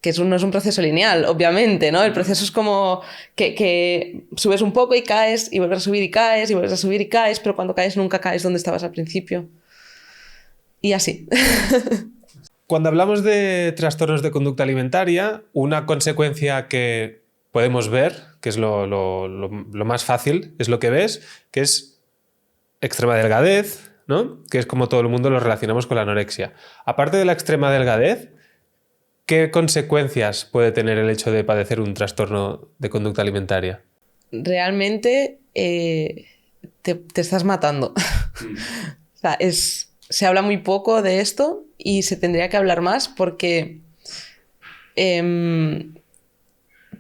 Que no es un proceso lineal, obviamente, ¿no? El proceso es como que subes un poco y caes, y vuelves a subir y caes, y vuelves a subir y caes, pero cuando caes nunca caes donde estabas al principio. Y así. Cuando hablamos de trastornos de conducta alimentaria, una consecuencia que podemos ver, que es lo más fácil, es lo que ves, que es extrema delgadez, ¿no? Que es como todo el mundo lo relacionamos con la anorexia. Aparte de la extrema delgadez, ¿qué consecuencias puede tener el hecho de padecer un trastorno de conducta alimentaria? Realmente te estás matando. O sea, se habla muy poco de esto y se tendría que hablar más porque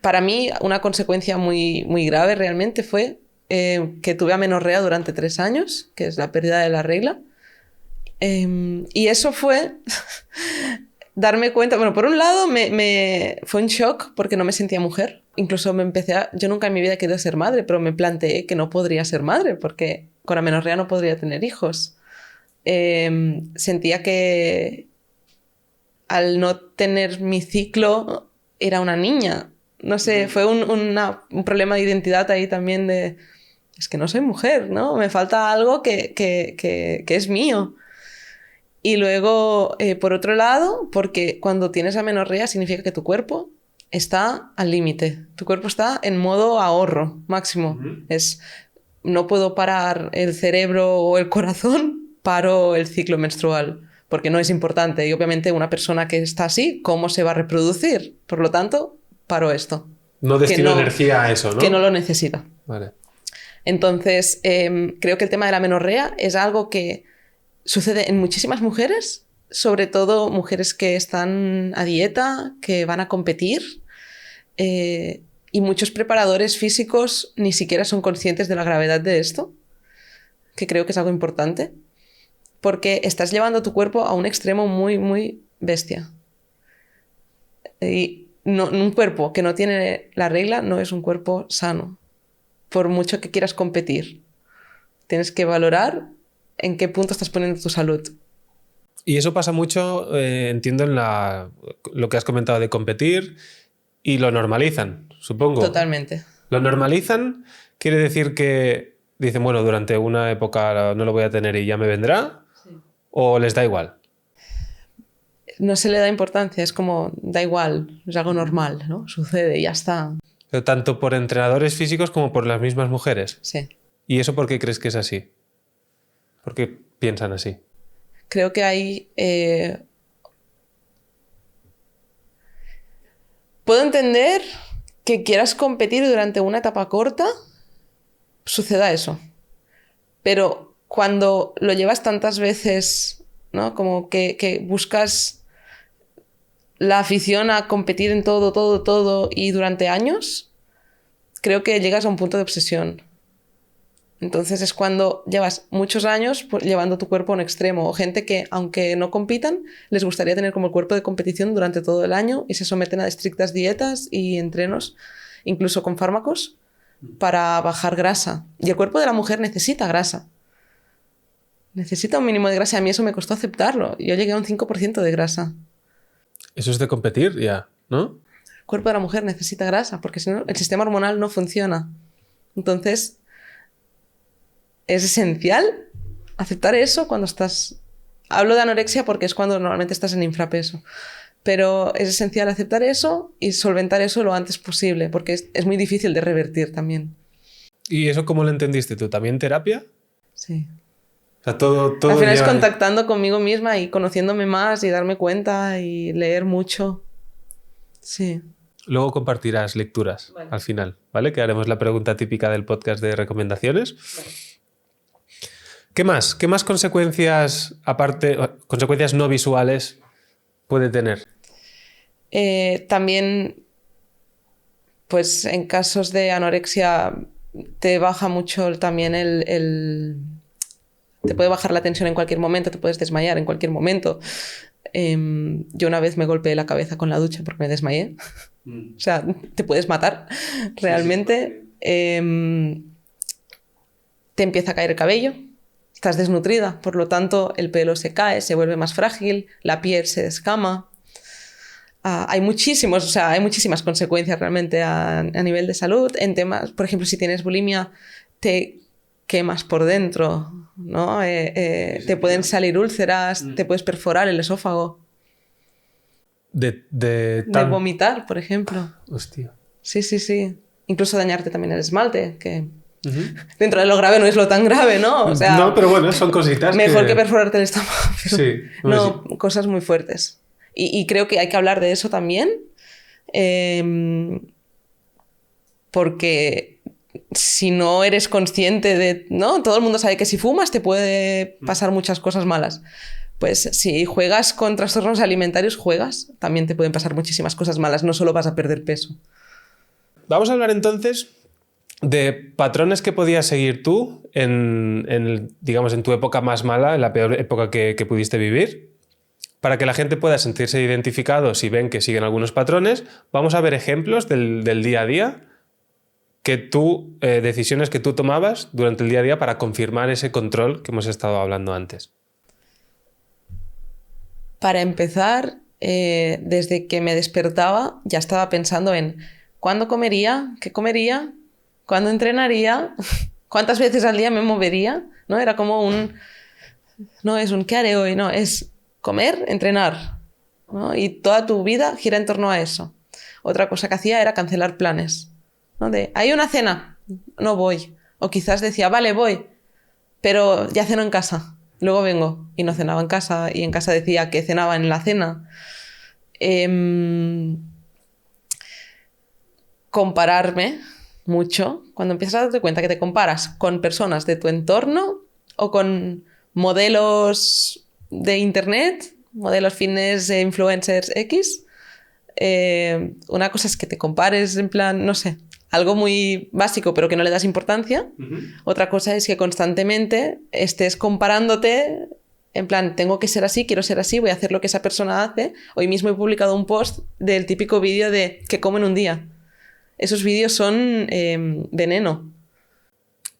para mí una consecuencia muy, muy grave realmente fue que tuve amenorrea durante 3 años, que es la pérdida de la regla. Y eso fue... darme cuenta, bueno, por un lado fue un shock porque no me sentía mujer. Incluso yo nunca en mi vida he querido ser madre, pero me planteé que no podría ser madre porque con amenorrea no podría tener hijos. Sentía que al no tener mi ciclo era una niña. No sé, fue un problema de identidad ahí también de... Es que no soy mujer, ¿no? Me falta algo que es mío. Y luego, por otro lado, porque cuando tienes amenorrea significa que tu cuerpo está al límite. Tu cuerpo está en modo ahorro máximo. Uh-huh. No puedo parar el cerebro o el corazón, paro el ciclo menstrual, porque no es importante. Y obviamente una persona que está así, ¿cómo se va a reproducir? Por lo tanto, paro esto. No destino energía a eso, ¿no? Que no lo necesita. Vale. Entonces, creo que el tema de la amenorrea es algo que sucede en muchísimas mujeres, sobre todo mujeres que están a dieta, que van a competir, y muchos preparadores físicos ni siquiera son conscientes de la gravedad de esto, que creo que es algo importante, porque estás llevando tu cuerpo a un extremo muy, muy bestia. Y un cuerpo que no tiene la regla no es un cuerpo sano, por mucho que quieras competir. Tienes que valorar en qué punto estás poniendo tu salud. Y eso pasa mucho, entiendo, en lo que has comentado de competir, y lo normalizan, supongo. Totalmente. Lo normalizan quiere decir que dicen, bueno, durante una época no lo voy a tener y ya me vendrá, sí. ¿O les da igual? No se le da importancia, es como, da igual, es algo normal, ¿no? Sucede y ya está. Pero tanto por entrenadores físicos como por las mismas mujeres. Sí. ¿Y eso por qué crees que es así? ¿Por qué piensan así? Creo que hay... Puedo entender que quieras competir durante una etapa corta, suceda eso. Pero cuando lo llevas tantas veces, ¿no? Como que buscas la afición a competir en todo y durante años, creo que llegas a un punto de obsesión. Entonces es cuando llevas muchos años llevando tu cuerpo a un extremo. O gente que, aunque no compitan, les gustaría tener como el cuerpo de competición durante todo el año y se someten a estrictas dietas y entrenos, incluso con fármacos, para bajar grasa. Y el cuerpo de la mujer necesita grasa. Necesita un mínimo de grasa. A mí eso me costó aceptarlo. Yo llegué a un 5% de grasa. Eso es de competir ya, ¿no? El cuerpo de la mujer necesita grasa porque si no, el sistema hormonal no funciona. Entonces... es esencial aceptar eso cuando estás... Hablo de anorexia porque es cuando normalmente estás en infrapeso. Pero es esencial aceptar eso y solventar eso lo antes posible, porque es muy difícil de revertir también. ¿Y eso cómo lo entendiste tú? ¿También terapia? Sí. O sea, todo al final es lleva... contactando conmigo misma y conociéndome más y darme cuenta y leer mucho. Sí. Luego compartirás lecturas al final, ¿vale? Que haremos la pregunta típica del podcast de recomendaciones. Vale. ¿Qué más? ¿Qué más consecuencias, aparte, consecuencias no visuales, puede tener? También, pues en casos de anorexia te baja mucho también te puede bajar la tensión en cualquier momento, te puedes desmayar en cualquier momento. Yo una vez me golpeé la cabeza con la ducha porque me desmayé. O sea, te puedes matar realmente. Sí. Te empieza a caer el cabello. Estás desnutrida, por lo tanto el pelo se cae, se vuelve más frágil, la piel se descama. Hay muchísimas consecuencias realmente a nivel de salud. En temas, por ejemplo, si tienes bulimia, te quemas por dentro, ¿no? Te pueden salir úlceras, te puedes perforar el esófago. De vomitar, por ejemplo. Hostia. Sí. Incluso dañarte también el esmalte, que... Dentro de lo grave no es lo tan grave, ¿no? O sea, no, pero bueno, son cositas mejor que perforarte el estómago. Pero sí. No, sí. Cosas muy fuertes. Y creo que hay que hablar de eso también. Porque si no eres consciente de... ¿no? Todo el mundo sabe que si fumas te puede pasar muchas cosas malas. Pues si juegas con trastornos alimentarios, también te pueden pasar muchísimas cosas malas. No solo vas a perder peso. Vamos a hablar entonces... de patrones que podías seguir tú digamos, en tu época más mala, en la peor época que pudiste vivir, para que la gente pueda sentirse identificado si ven que siguen algunos patrones. Vamos a ver ejemplos del día a día, decisiones que tú tomabas durante el día a día para confirmar ese control que hemos estado hablando antes. Para empezar, desde que me despertaba ya estaba pensando en ¿cuándo comería? ¿Qué comería? ¿Cuándo entrenaría? ¿Cuántas veces al día me movería? ¿No? Era como no es un ¿qué haré hoy? No, es comer, entrenar, ¿no? Y toda tu vida gira en torno a eso. Otra cosa que hacía era cancelar planes, ¿no? Hay una cena, no voy. O quizás decía, vale, voy, pero ya ceno en casa, luego vengo. Y no cenaba en casa, y en casa decía que cenaba en la cena. Compararme mucho cuando empiezas a darte cuenta que te comparas con personas de tu entorno o con modelos de internet, modelos fitness e influencers X. Una cosa es que te compares en plan, no sé, algo muy básico pero que no le das importancia. Otra cosa es que constantemente estés comparándote en plan, tengo que ser así, quiero ser así, voy a hacer lo que esa persona hace. Hoy mismo he publicado un post del típico vídeo de ¿qué como en un día? Esos vídeos son veneno.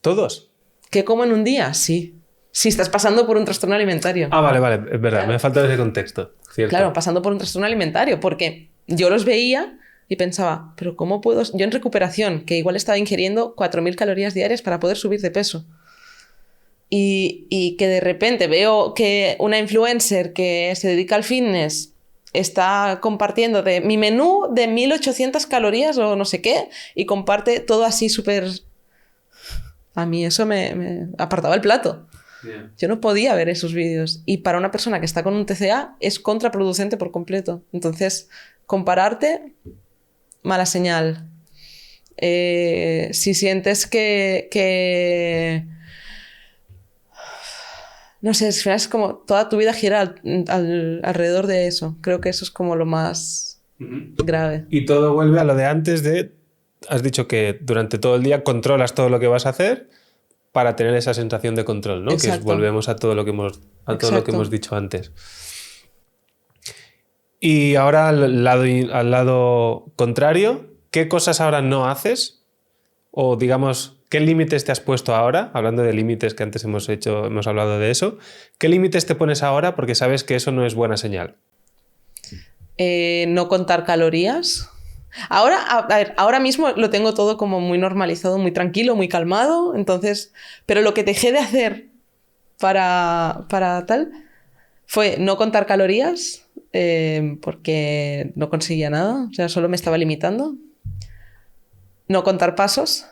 ¿Todos? ¿Qué como en un día? Sí. Si estás pasando por un trastorno alimentario. Ah, vale, es verdad, Claro. me ha faltado ese contexto. Cierto. Claro, pasando por un trastorno alimentario, porque yo los veía y pensaba, pero ¿cómo puedo...? Yo en recuperación, que igual estaba ingiriendo 4.000 calorías diarias para poder subir de peso. Y que de repente veo que una influencer que se dedica al fitness está compartiendo de mi menú de 1.800 calorías o no sé qué, y comparte todo así súper... A mí eso me apartaba el plato. Yeah. Yo no podía ver esos vídeos. Y para una persona que está con un TCA es contraproducente por completo. Entonces, compararte, mala señal. Si sientes que... No sé, al final es como toda tu vida gira alrededor de eso. Creo que eso es como lo más grave. Y todo vuelve a lo de antes de... Has dicho que durante todo el día controlas todo lo que vas a hacer para tener esa sensación de control, ¿no? Exacto. Que volvemos a todo lo que hemos, todo lo que Exacto. hemos dicho antes. Y ahora al lado contrario, ¿qué cosas ahora no haces? O digamos, ¿qué límites te has puesto ahora? Hablando de límites que antes hemos hablado de eso. ¿Qué límites te pones ahora porque sabes que eso no es buena señal? No contar calorías. Ahora, a ver, ahora mismo lo tengo todo como muy normalizado, muy tranquilo, muy calmado. Entonces, pero lo que dejé de hacer para tal fue no contar calorías porque no conseguía nada. O sea, solo me estaba limitando. No contar pasos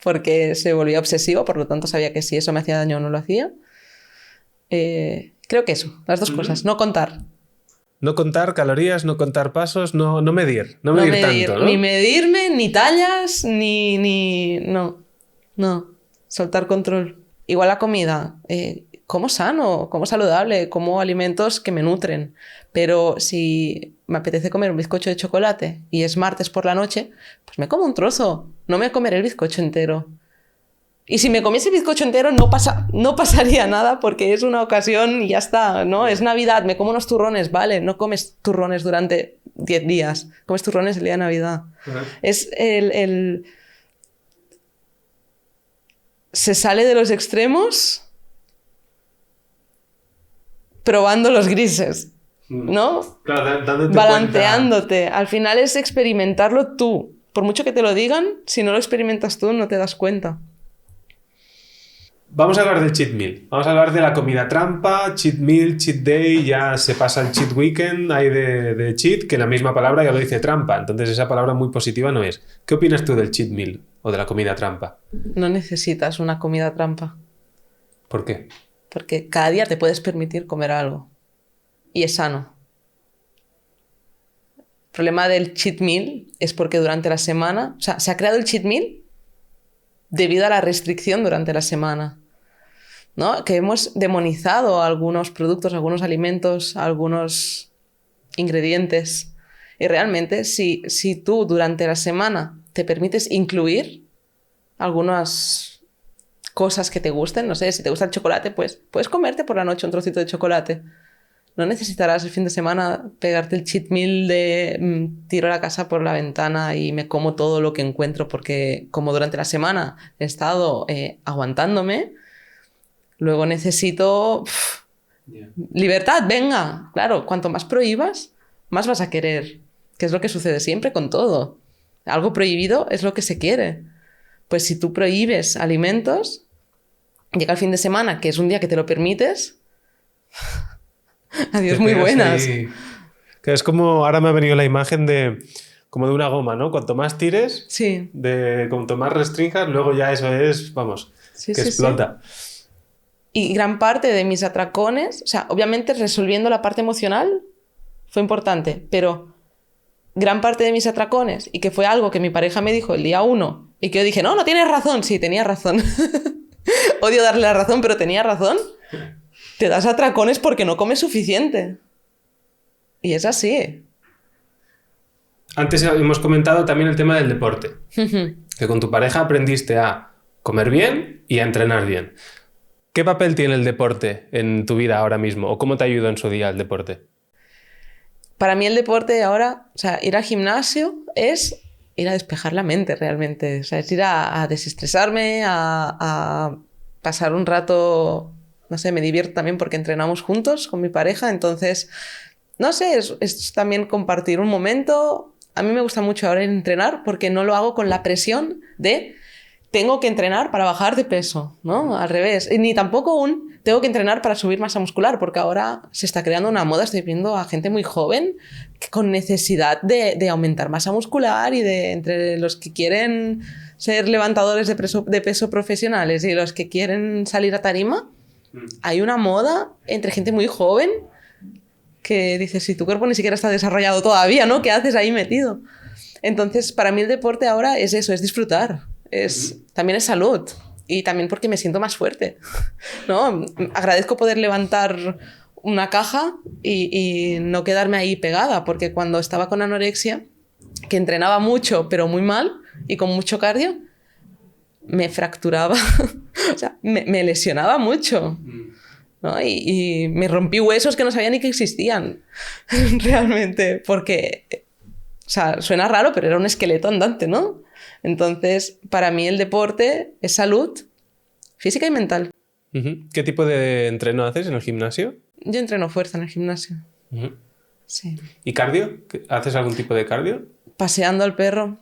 porque se volvía obsesivo, por lo tanto sabía que si eso me hacía daño o no lo hacía. Creo que eso, las dos cosas. No contar. No contar calorías, no contar pasos, no medir. No medir tanto, ¿no? Ni medirme, ni tallas, No. Soltar control. Igual la comida. Como sano, como saludable, como alimentos que me nutren. Pero si me apetece comer un bizcocho de chocolate y es martes por la noche, pues me como un trozo. No me comeré el bizcocho entero. Y si me comiese el bizcocho entero no pasaría nada porque es una ocasión y ya está, ¿no? Es Navidad, me como unos turrones, vale, no comes turrones durante 10 días, comes turrones el día de Navidad. Es se sale de los extremos probando los grises, ¿no? Claro, dándote balanceándote. Al final es experimentarlo tú. Por mucho que te lo digan, si no lo experimentas tú no te das cuenta. Vamos a hablar del cheat meal. Vamos a hablar de la comida trampa, cheat meal, cheat day, ya se pasa el cheat weekend, hay de cheat, que la misma palabra ya lo dice trampa, entonces esa palabra muy positiva no es. ¿Qué opinas tú del cheat meal o de la comida trampa? No necesitas una comida trampa. ¿Por qué? Porque cada día te puedes permitir comer algo. Y es sano. El problema del cheat meal es porque durante la semana... O sea, se ha creado el cheat meal debido a la restricción durante la semana, ¿no? Que hemos demonizado algunos productos, algunos alimentos, algunos ingredientes. Y realmente, si tú durante la semana te permites incluir algunas cosas que te gusten, no sé, si te gusta el chocolate, pues puedes comerte por la noche un trocito de chocolate. No necesitarás el fin de semana pegarte el cheat meal de tiro la casa por la ventana y me como todo lo que encuentro porque como durante la semana he estado aguantándome, luego necesito libertad, venga. Claro, cuanto más prohíbas, más vas a querer, que es lo que sucede siempre con todo. Algo prohibido es lo que se quiere. Pues si tú prohíbes alimentos, llega el fin de semana, que es un día que te lo permites... Adiós, muy buenas. Ahí. Que es como, ahora me ha venido la imagen como de una goma, ¿no? Cuanto más tires, Sí. Cuanto más restringas, luego ya eso es, vamos, Sí, que sí, explota. sí. Y gran parte de mis atracones, o sea, obviamente resolviendo la parte emocional fue importante, pero gran parte de mis atracones y que fue algo que mi pareja me dijo el día 1 y que yo dije, no tienes razón. Sí, tenía razón. Odio darle la razón, pero tenía razón. Te das atracones porque no comes suficiente. Y es así. Antes hemos comentado también el tema del deporte. Que con tu pareja aprendiste a comer bien y a entrenar bien. ¿Qué papel tiene el deporte en tu vida ahora mismo? ¿O cómo te ayuda en su día el deporte? Para mí el deporte ahora, o sea, ir al gimnasio es ir a despejar la mente realmente. O sea, es ir a desestresarme, a pasar un rato, no sé, me divierto también porque entrenamos juntos con mi pareja. Entonces, no sé, es también compartir un momento. A mí me gusta mucho ahora entrenar porque no lo hago con la presión de tengo que entrenar para bajar de peso, ¿no? Al revés. Ni tampoco tengo que entrenar para subir masa muscular, porque ahora se está creando una moda, estoy viendo a gente muy joven con necesidad de aumentar masa muscular y entre los que quieren ser levantadores de peso profesionales y los que quieren salir a tarima, hay una moda entre gente muy joven que dices, si tu cuerpo ni siquiera está desarrollado todavía, ¿no? ¿Qué haces ahí metido? Entonces, para mí el deporte ahora es eso, es disfrutar. También es salud y también porque me siento más fuerte, ¿no? Agradezco poder levantar una caja y no quedarme ahí pegada, porque cuando estaba con anorexia, que entrenaba mucho pero muy mal y con mucho cardio, me fracturaba, o sea, me lesionaba mucho, ¿no? Y me rompí huesos que no sabía ni que existían realmente, porque, o sea, suena raro, pero era un esqueleto andante, ¿no? Entonces, para mí el deporte es salud física y mental. ¿Qué tipo de entreno haces en el gimnasio? Yo entreno fuerza en el gimnasio. Sí. ¿Y cardio? ¿Haces algún tipo de cardio? Paseando al perro.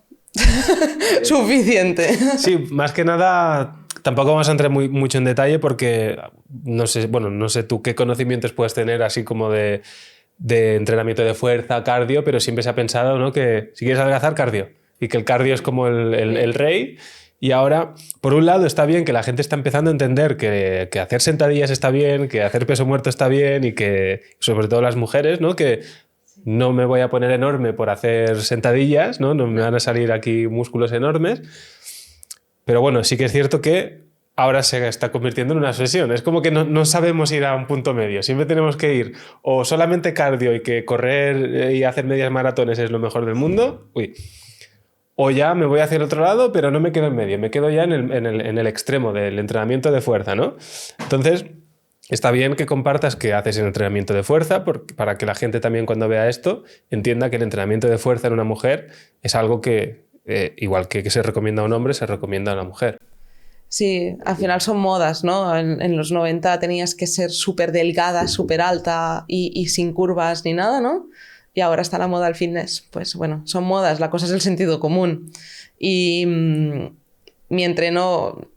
Suficiente. Sí, más que nada, tampoco vamos a entrar mucho en detalle porque no sé tú qué conocimientos puedes tener así como de entrenamiento de fuerza, cardio, pero siempre se ha pensado, ¿no?, que si quieres adelgazar, cardio. Y que el cardio es como el rey. Y ahora, por un lado, está bien que la gente está empezando a entender que hacer sentadillas está bien, que hacer peso muerto está bien y que, sobre todo las mujeres, ¿no?, que no me voy a poner enorme por hacer sentadillas, ¿no? No me van a salir aquí músculos enormes. Pero bueno, sí que es cierto que ahora se está convirtiendo en una obsesión. Es como que no sabemos ir a un punto medio. Siempre tenemos que ir o solamente cardio y que correr y hacer medias maratones es lo mejor del mundo. O ya me voy hacia el otro lado, pero no me quedo en medio, me quedo ya en el extremo del entrenamiento de fuerza, ¿no? Entonces, está bien que compartas que haces el entrenamiento de fuerza para que la gente también cuando vea esto entienda que el entrenamiento de fuerza en una mujer es algo que, igual que se recomienda a un hombre, se recomienda a una mujer. Sí, al final son modas, ¿no? En los 90 tenías que ser súper delgada, súper alta y sin curvas ni nada, ¿no? Y ahora está la moda del fitness. Pues bueno, son modas, la cosa es el sentido común. Y mi entreno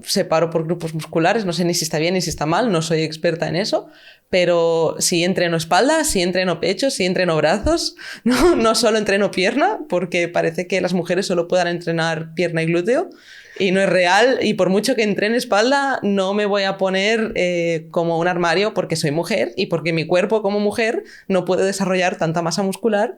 separo por grupos musculares, no sé ni si está bien ni si está mal, no soy experta en eso, pero sí entreno espalda, sí entreno pecho, sí entreno brazos, no solo entreno pierna, porque parece que las mujeres solo puedan entrenar pierna y glúteo, y no es real, y por mucho que entrene espalda, no me voy a poner como un armario porque soy mujer y porque mi cuerpo como mujer no puede desarrollar tanta masa muscular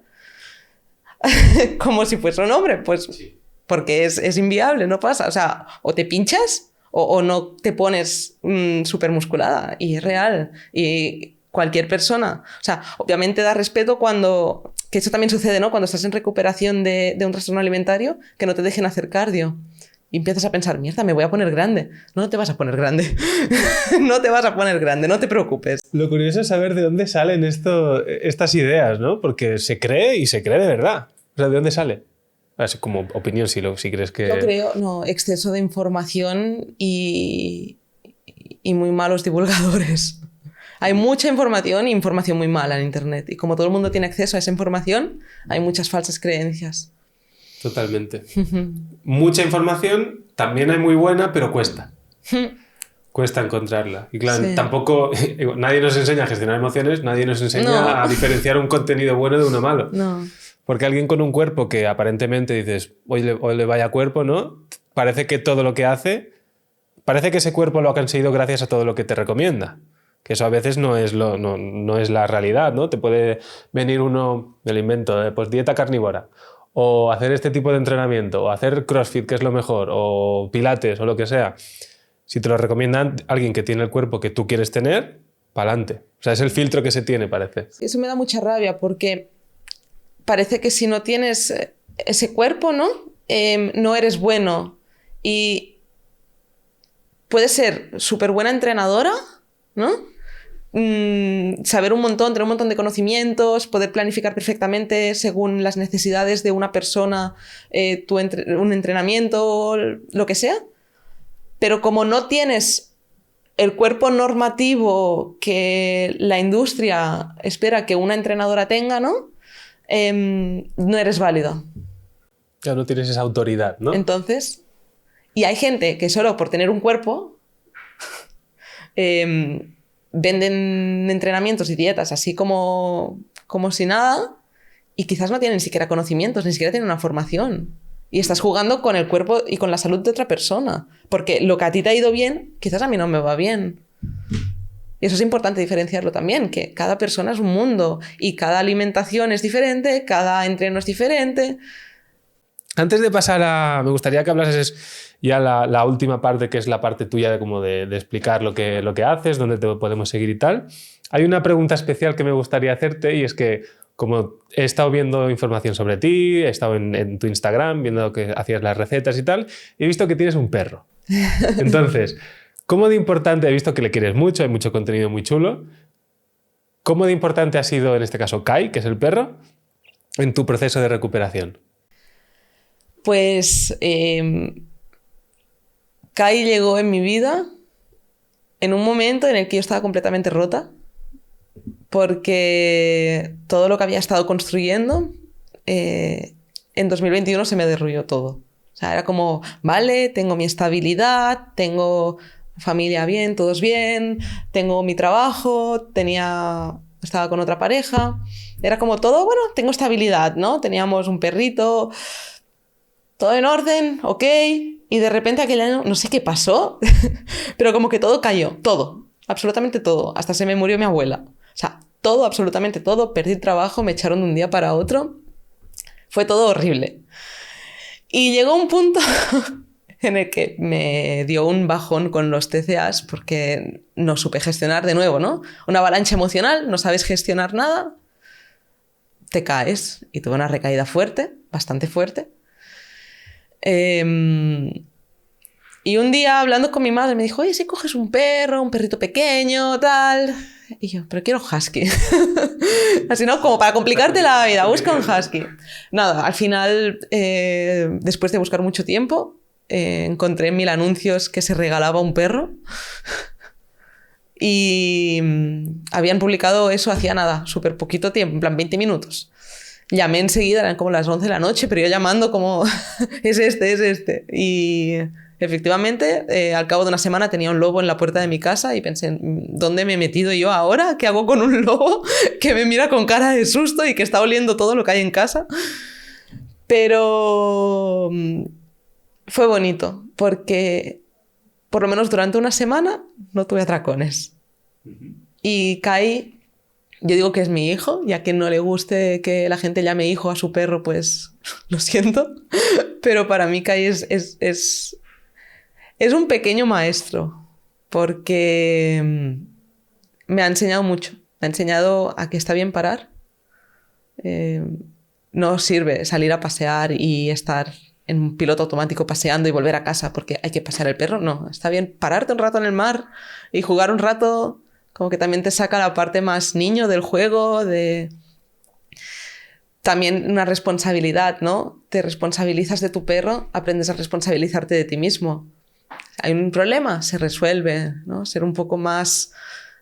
como si fuese un hombre, pues sí. Porque es inviable, no pasa. O sea, o te pinchas o no te pones súper musculada, y es real. Y cualquier persona, o sea, obviamente da respeto cuando, que eso también sucede, ¿no? Cuando estás en recuperación de un trastorno alimentario, que no te dejen hacer cardio. Y empiezas a pensar, mierda, me voy a poner grande. No te vas a poner grande. No te vas a poner grande, no te preocupes. Lo curioso es saber de dónde salen estas ideas, ¿no? Porque se cree y se cree de verdad. O sea, ¿de dónde sale? Así como opinión, si crees que... Yo creo, exceso de información y muy malos divulgadores. Hay mucha información y información muy mala en Internet. Y como todo el mundo tiene acceso a esa información, hay muchas falsas creencias. Totalmente. Mucha información, también hay muy buena, pero cuesta. Cuesta encontrarla. Y claro, sí. Tampoco... Nadie nos enseña a gestionar emociones, nadie nos enseña a diferenciar un contenido bueno de uno malo. No. Porque alguien con un cuerpo que aparentemente dices, hoy le vaya cuerpo, ¿no? Parece que todo lo que hace... Parece que ese cuerpo lo ha conseguido gracias a todo lo que te recomienda. Que eso a veces no es la realidad, ¿no? Te puede venir uno, me lo invento, pues dieta carnívora, o hacer este tipo de entrenamiento, o hacer CrossFit, que es lo mejor, o pilates, o lo que sea. Si te lo recomienda alguien que tiene el cuerpo que tú quieres tener, pa'lante. O sea, es el filtro que se tiene, parece. Eso me da mucha rabia porque parece que si no tienes ese cuerpo, ¿no? No eres bueno. Y puedes ser súper buena entrenadora, ¿no? Saber un montón, tener un montón de conocimientos, poder planificar perfectamente según las necesidades de una persona, un entrenamiento, lo que sea. Pero como no tienes el cuerpo normativo que la industria espera que una entrenadora tenga, ¿no? No eres válida. Ya no tienes esa autoridad, ¿no? Entonces, y hay gente que solo por tener un cuerpo venden entrenamientos y dietas así como si nada, y quizás no tienen ni siquiera conocimientos, ni siquiera tienen una formación. Y estás jugando con el cuerpo y con la salud de otra persona. Porque lo que a ti te ha ido bien, quizás a mí no me va bien. Y eso es importante diferenciarlo también, que cada persona es un mundo y cada alimentación es diferente, cada entreno es diferente. Antes de pasar me gustaría que hablases ya la última parte, que es la parte tuya de explicar lo que haces, dónde te podemos seguir y tal. Hay una pregunta especial que me gustaría hacerte, y es que como he estado viendo información sobre ti, he estado en tu Instagram viendo que hacías las recetas y tal, y he visto que tienes un perro. Entonces, ¿cómo de importante, he visto que le quieres mucho, hay mucho contenido muy chulo, cómo de importante ha sido en este caso Kai, que es el perro, en tu proceso de recuperación? Pues Kai llegó en mi vida en un momento en el que yo estaba completamente rota, porque todo lo que había estado construyendo en 2021 se me derrumbó todo. O sea, era como, vale, tengo mi estabilidad, tengo familia bien, todos bien, tengo mi trabajo, estaba con otra pareja, era como todo, bueno, tengo estabilidad, ¿no? Teníamos un perrito, todo en orden, ok, y de repente aquel año, no sé qué pasó, pero como que todo cayó, todo, absolutamente todo, hasta se me murió mi abuela. O sea, todo, absolutamente todo, perdí el trabajo, me echaron de un día para otro, fue todo horrible. Y llegó un punto en el que me dio un bajón con los TCAs porque no supe gestionar de nuevo, ¿no? Una avalancha emocional, no sabes gestionar nada, te caes. Y tuve una recaída fuerte, bastante fuerte. Y un día hablando con mi madre me dijo, oye, si coges un perro, un perrito pequeño, tal. Y yo, pero quiero husky. Así, ¿no? Como para complicarte la vida, busca un husky. Nada, al final, después de buscar mucho tiempo, encontré en 1000 anuncios que se regalaba un perro. Y habían publicado eso hacía nada, súper poquito tiempo, en plan 20 minutos. Llamé enseguida, eran como las 11 de la noche, pero yo llamando como, es este. Y efectivamente, al cabo de una semana tenía un lobo en la puerta de mi casa y pensé, ¿dónde me he metido yo ahora? ¿Qué hago con un lobo que me mira con cara de susto y que está oliendo todo lo que hay en casa? Pero fue bonito, porque por lo menos durante una semana no tuve atracones. Y Kai, yo digo que es mi hijo, ya que no le guste que la gente llame hijo a su perro, pues lo siento. Pero para mí Kai es un pequeño maestro, porque me ha enseñado mucho. Me ha enseñado a que está bien parar. No sirve salir a pasear y estar en un piloto automático paseando y volver a casa porque hay que pasear el perro. No, está bien pararte un rato en el mar y jugar un rato, como que también te saca la parte más niño del juego, también una responsabilidad, ¿no? Te responsabilizas de tu perro, aprendes a responsabilizarte de ti mismo. Hay un problema, se resuelve, ¿no? Ser un poco más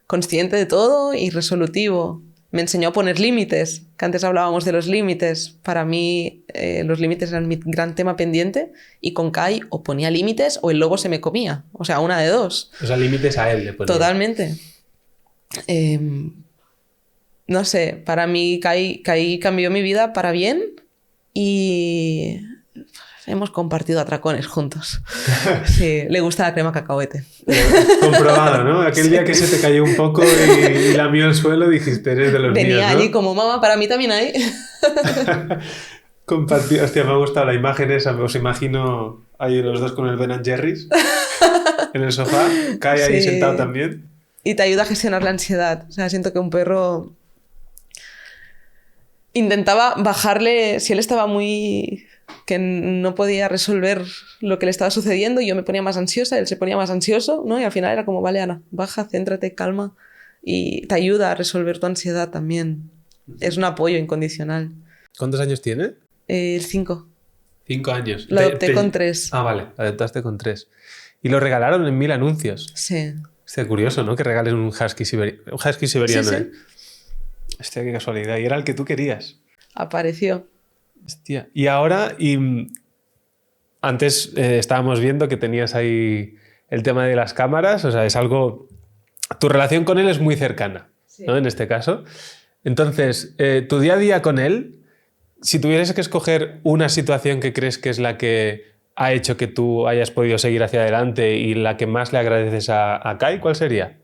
consciente de todo y resolutivo. Me enseñó a poner límites, que antes hablábamos de los límites. Para mí los límites eran mi gran tema pendiente, y con Kai o ponía límites o el lobo se me comía. O sea, una de dos. O sea, límites a él le ponía. Totalmente. No sé, para mí Kai cambió mi vida para bien, y hemos compartido atracones juntos. Sí, le gusta la crema cacahuete. Comprobado, ¿no? Aquel día que se te cayó un poco y lamió el suelo, dijiste, eres de los míos, ¿no? Venía allí como, mamá, para mí también hay. Compartido. Hostia, me ha gustado la imagen esa. Os imagino ahí los dos con el Ben Jerry's en el sofá. Kai ahí Sí. sentado también. Y te ayuda a gestionar la ansiedad. O sea, siento que un perro intentaba bajarle, si él estaba muy... que no podía resolver lo que le estaba sucediendo, yo me ponía más ansiosa, él se ponía más ansioso, ¿no? Y al final era como, vale, Ana, baja, céntrate, calma. Y te ayuda a resolver tu ansiedad también. Es un apoyo incondicional. ¿Cuántos años tiene? 5. 5 años. Lo adopté con 3. Ah, vale, lo adoptaste con 3. Y lo regalaron en 1000 anuncios. Sí. Hostia, curioso, ¿no? Que regalen un husky, un husky siberiano, Sí, sí. ¿eh? Hostia, qué casualidad. Y era el que tú querías. Apareció. Hostia. Y ahora, antes estábamos viendo que tenías ahí el tema de las cámaras, o sea, es algo... Tu relación con él es muy cercana, Sí. ¿no? En este caso. Entonces, tu día a día con él, si tuvieras que escoger una situación que crees que es la que ha hecho que tú hayas podido seguir hacia adelante y la que más le agradeces a Kai, ¿cuál sería?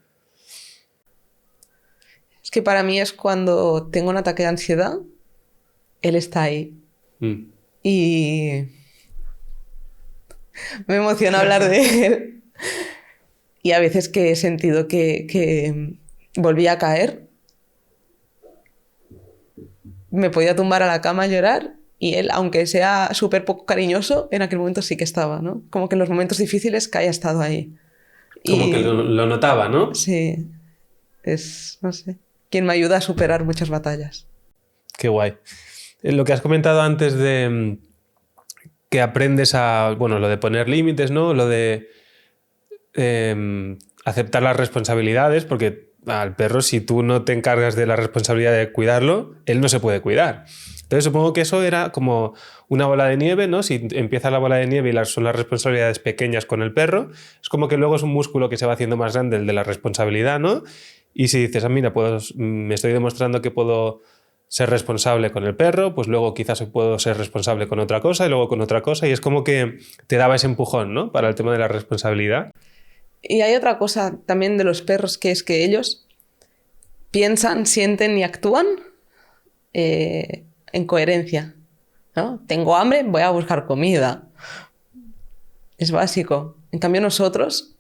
Es que para mí es cuando tengo un ataque de ansiedad, él está ahí. Mm. Y me emociona hablar de él. Y a veces que he sentido que volví a caer, me podía tumbar a la cama a llorar y él, aunque sea súper poco cariñoso, en aquel momento sí que estaba, ¿no? Como que en los momentos difíciles que haya estado ahí. Como que lo notaba, ¿no? Sí, es, no sé, quien me ayuda a superar muchas batallas. Qué guay. Lo que has comentado antes de que aprendes a, bueno, lo de poner límites, ¿no? Lo de aceptar las responsabilidades, porque al perro, si tú no te encargas de la responsabilidad de cuidarlo, él no se puede cuidar. Entonces supongo que eso era como una bola de nieve, ¿no? Si empieza la bola de nieve y son las responsabilidades pequeñas con el perro, es como que luego es un músculo que se va haciendo más grande, el de la responsabilidad, ¿no? Y si dices, mira, me estoy demostrando que puedo ser responsable con el perro, pues luego quizás puedo ser responsable con otra cosa y luego con otra cosa, y es como que te daba ese empujón, ¿no? Para el tema de la responsabilidad. Y hay otra cosa también de los perros, que es que ellos piensan, sienten y actúan en coherencia, ¿no? Tengo hambre, voy a buscar comida. Es básico. En cambio nosotros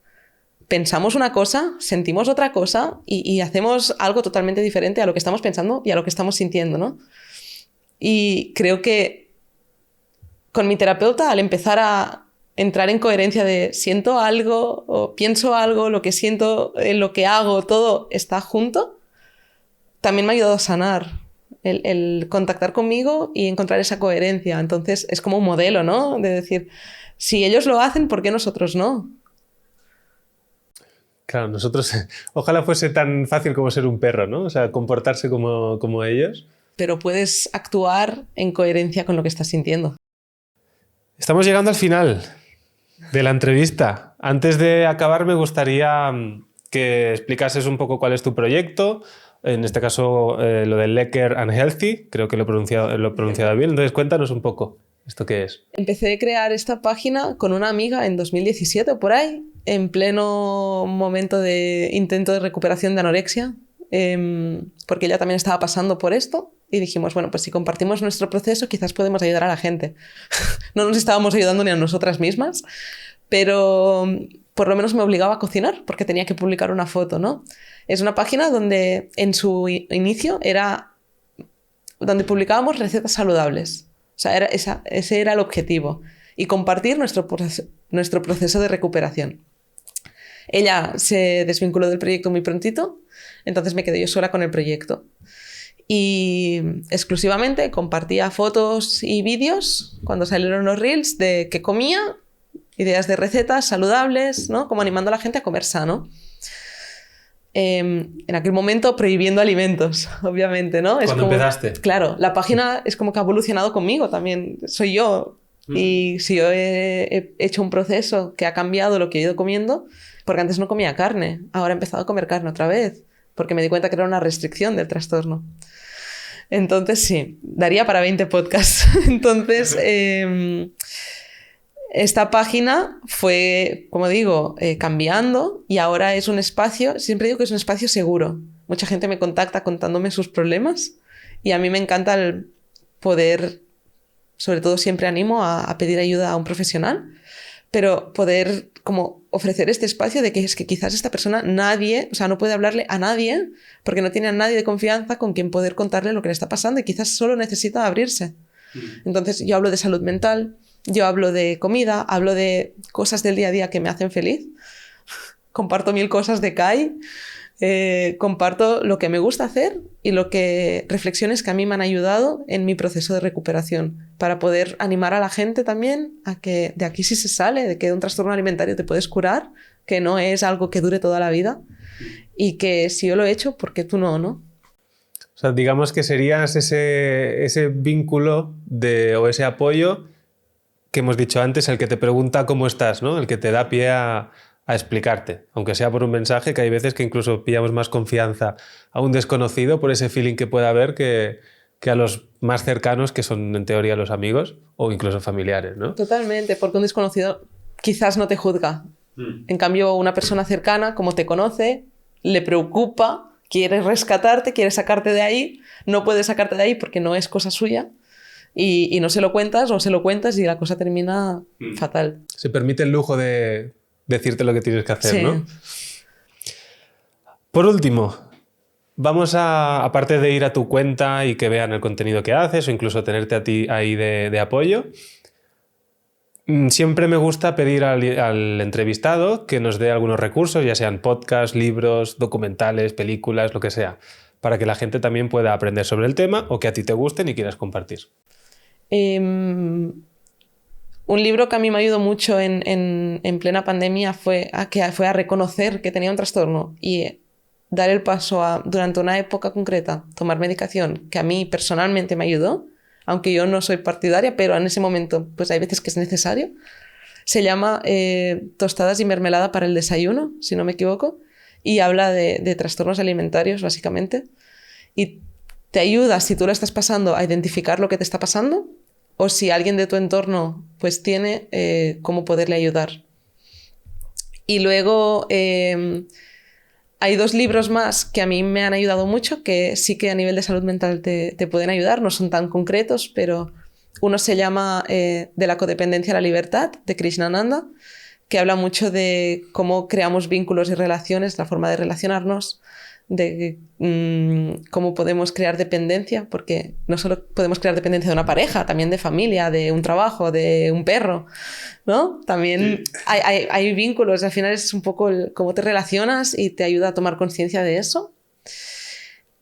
pensamos una cosa, sentimos otra cosa y hacemos algo totalmente diferente a lo que estamos pensando y a lo que estamos sintiendo, ¿no? Y creo que con mi terapeuta, al empezar a entrar en coherencia de siento algo o pienso algo, lo que siento, lo que hago, todo está junto, también me ha ayudado a sanar el contactar conmigo y encontrar esa coherencia. Entonces es como un modelo, ¿no? De decir, si ellos lo hacen, ¿por qué nosotros no? Claro, nosotros, ojalá fuese tan fácil como ser un perro, ¿no? O sea, comportarse como ellos. Pero puedes actuar en coherencia con lo que estás sintiendo. Estamos llegando al final de la entrevista. Antes de acabar, me gustaría que explicases un poco cuál es tu proyecto. En este caso, lo del Lecker and Healthy. Creo que lo he pronunciado bien. Entonces, cuéntanos un poco esto qué es. Empecé a crear esta página con una amiga en 2017 o por ahí, en pleno momento de intento de recuperación de anorexia, porque ella también estaba pasando por esto. Y dijimos, bueno, pues si compartimos nuestro proceso, quizás podemos ayudar a la gente. No nos estábamos ayudando ni a nosotras mismas, pero por lo menos me obligaba a cocinar porque tenía que publicar una foto, ¿no? Es una página donde en su inicio era donde publicábamos recetas saludables. O sea, ese era el objetivo. Y compartir nuestro proceso de recuperación. Ella se desvinculó del proyecto muy prontito, entonces me quedé yo sola con el proyecto. Y exclusivamente compartía fotos y vídeos cuando salieron los reels de qué comía, ideas de recetas saludables, ¿no? Como animando a la gente a comer sano. En aquel momento prohibiendo alimentos, obviamente, ¿no? ¿Cuándo empezaste? Claro, la página es como que ha evolucionado conmigo también, soy yo. Y si yo he hecho un proceso que ha cambiado lo que he ido comiendo, porque antes no comía carne, ahora he empezado a comer carne otra vez, porque me di cuenta que era una restricción del trastorno. Entonces sí, daría para 20 podcasts. Entonces esta página fue, como digo, cambiando y ahora es un espacio, siempre digo que es un espacio seguro. Mucha gente me contacta contándome sus problemas y a mí me encanta el poder, sobre todo siempre animo a pedir ayuda a un profesional, pero poder como ofrecer este espacio de que es que quizás esta persona nadie, o sea, no puede hablarle a nadie porque no tiene a nadie de confianza con quien poder contarle lo que le está pasando y quizás solo necesita abrirse. Entonces yo hablo de salud mental, yo hablo de comida, hablo de cosas del día a día que me hacen feliz, comparto 1000 cosas de Kai, comparto lo que me gusta hacer y reflexiones que a mí me han ayudado en mi proceso de recuperación para poder animar a la gente también a que de aquí sí se sale, de que de un trastorno alimentario te puedes curar, que no es algo que dure toda la vida y que si yo lo he hecho, ¿por qué tú no, no? O sea, digamos que serías ese vínculo o ese apoyo que hemos dicho antes, el que te pregunta cómo estás, ¿no? El que te da pie a explicarte, aunque sea por un mensaje, que hay veces que incluso pillamos más confianza a un desconocido por ese feeling que pueda haber que a los más cercanos, que son en teoría los amigos o incluso familiares, ¿no? Totalmente, porque un desconocido quizás no te juzga. En cambio, una persona cercana, como te conoce, le preocupa, quiere rescatarte, quiere sacarte de ahí, no puede sacarte de ahí porque no es cosa suya y no se lo cuentas o se lo cuentas y la cosa termina fatal. Se permite el lujo de decirte lo que tienes que hacer, Sí. ¿no? Por último, vamos aparte de ir a tu cuenta y que vean el contenido que haces o incluso tenerte a ti ahí de apoyo, siempre me gusta pedir al entrevistado que nos dé algunos recursos, ya sean podcasts, libros, documentales, películas, lo que sea, para que la gente también pueda aprender sobre el tema o que a ti te gusten y quieras compartir. Un libro que a mí me ayudó mucho en plena pandemia fue a reconocer que tenía un trastorno y dar el paso a, durante una época concreta, tomar medicación, que a mí personalmente me ayudó, aunque yo no soy partidaria, pero en ese momento pues hay veces que es necesario. Se llama Tostadas y mermelada para el desayuno, si no me equivoco, y habla de trastornos alimentarios, básicamente. Y te ayuda, si tú lo estás pasando, a identificar lo que te está pasando, o si alguien de tu entorno pues tiene, cómo poderle ayudar. Y luego hay 2 libros más que a mí me han ayudado mucho, que sí que a nivel de salud mental te pueden ayudar, no son tan concretos, pero uno se llama De la codependencia a la libertad, de Krishnananda, que habla mucho de cómo creamos vínculos y relaciones, la forma de relacionarnos, de cómo podemos crear dependencia, porque no solo podemos crear dependencia de una pareja, también de familia, de un trabajo, de un perro, ¿no? También sí. hay vínculos, al final es un poco cómo te relacionas y te ayuda a tomar conciencia de eso.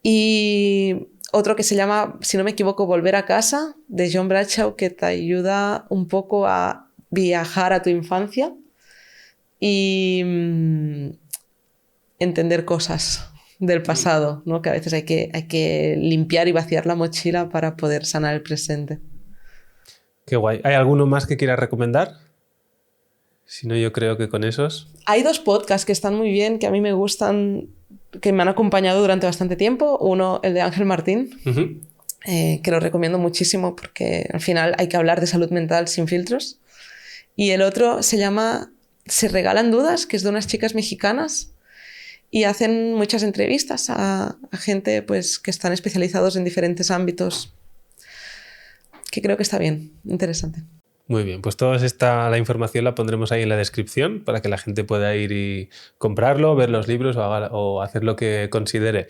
Y otro que se llama, si no me equivoco, Volver a casa, de John Bradshaw, que te ayuda un poco a viajar a tu infancia y entender cosas del pasado, ¿no? Que a veces hay que limpiar y vaciar la mochila para poder sanar el presente. Qué guay. ¿Hay alguno más que quieras recomendar? Si no, yo creo que con esos... Hay 2 podcasts que están muy bien, que a mí me gustan, que me han acompañado durante bastante tiempo. Uno, el de Ángel Martín, que lo recomiendo muchísimo porque al final hay que hablar de salud mental sin filtros. Y el otro se llama Se regalan dudas, que es de unas chicas mexicanas y hacen muchas entrevistas a gente pues, que están especializados en diferentes ámbitos, que creo que está bien, interesante. Muy bien, pues toda la información la pondremos ahí en la descripción para que la gente pueda ir y comprarlo, ver los libros o hacer lo que considere.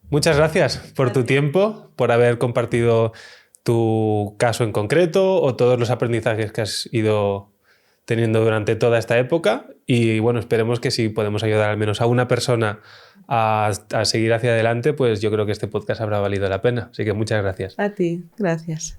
Muchas gracias por tu tiempo, por haber compartido tu caso en concreto o todos los aprendizajes que has ido teniendo durante toda esta época y bueno, esperemos que si podemos ayudar al menos a una persona a seguir hacia adelante, pues yo creo que este podcast habrá valido la pena. Así que muchas gracias. A ti, gracias.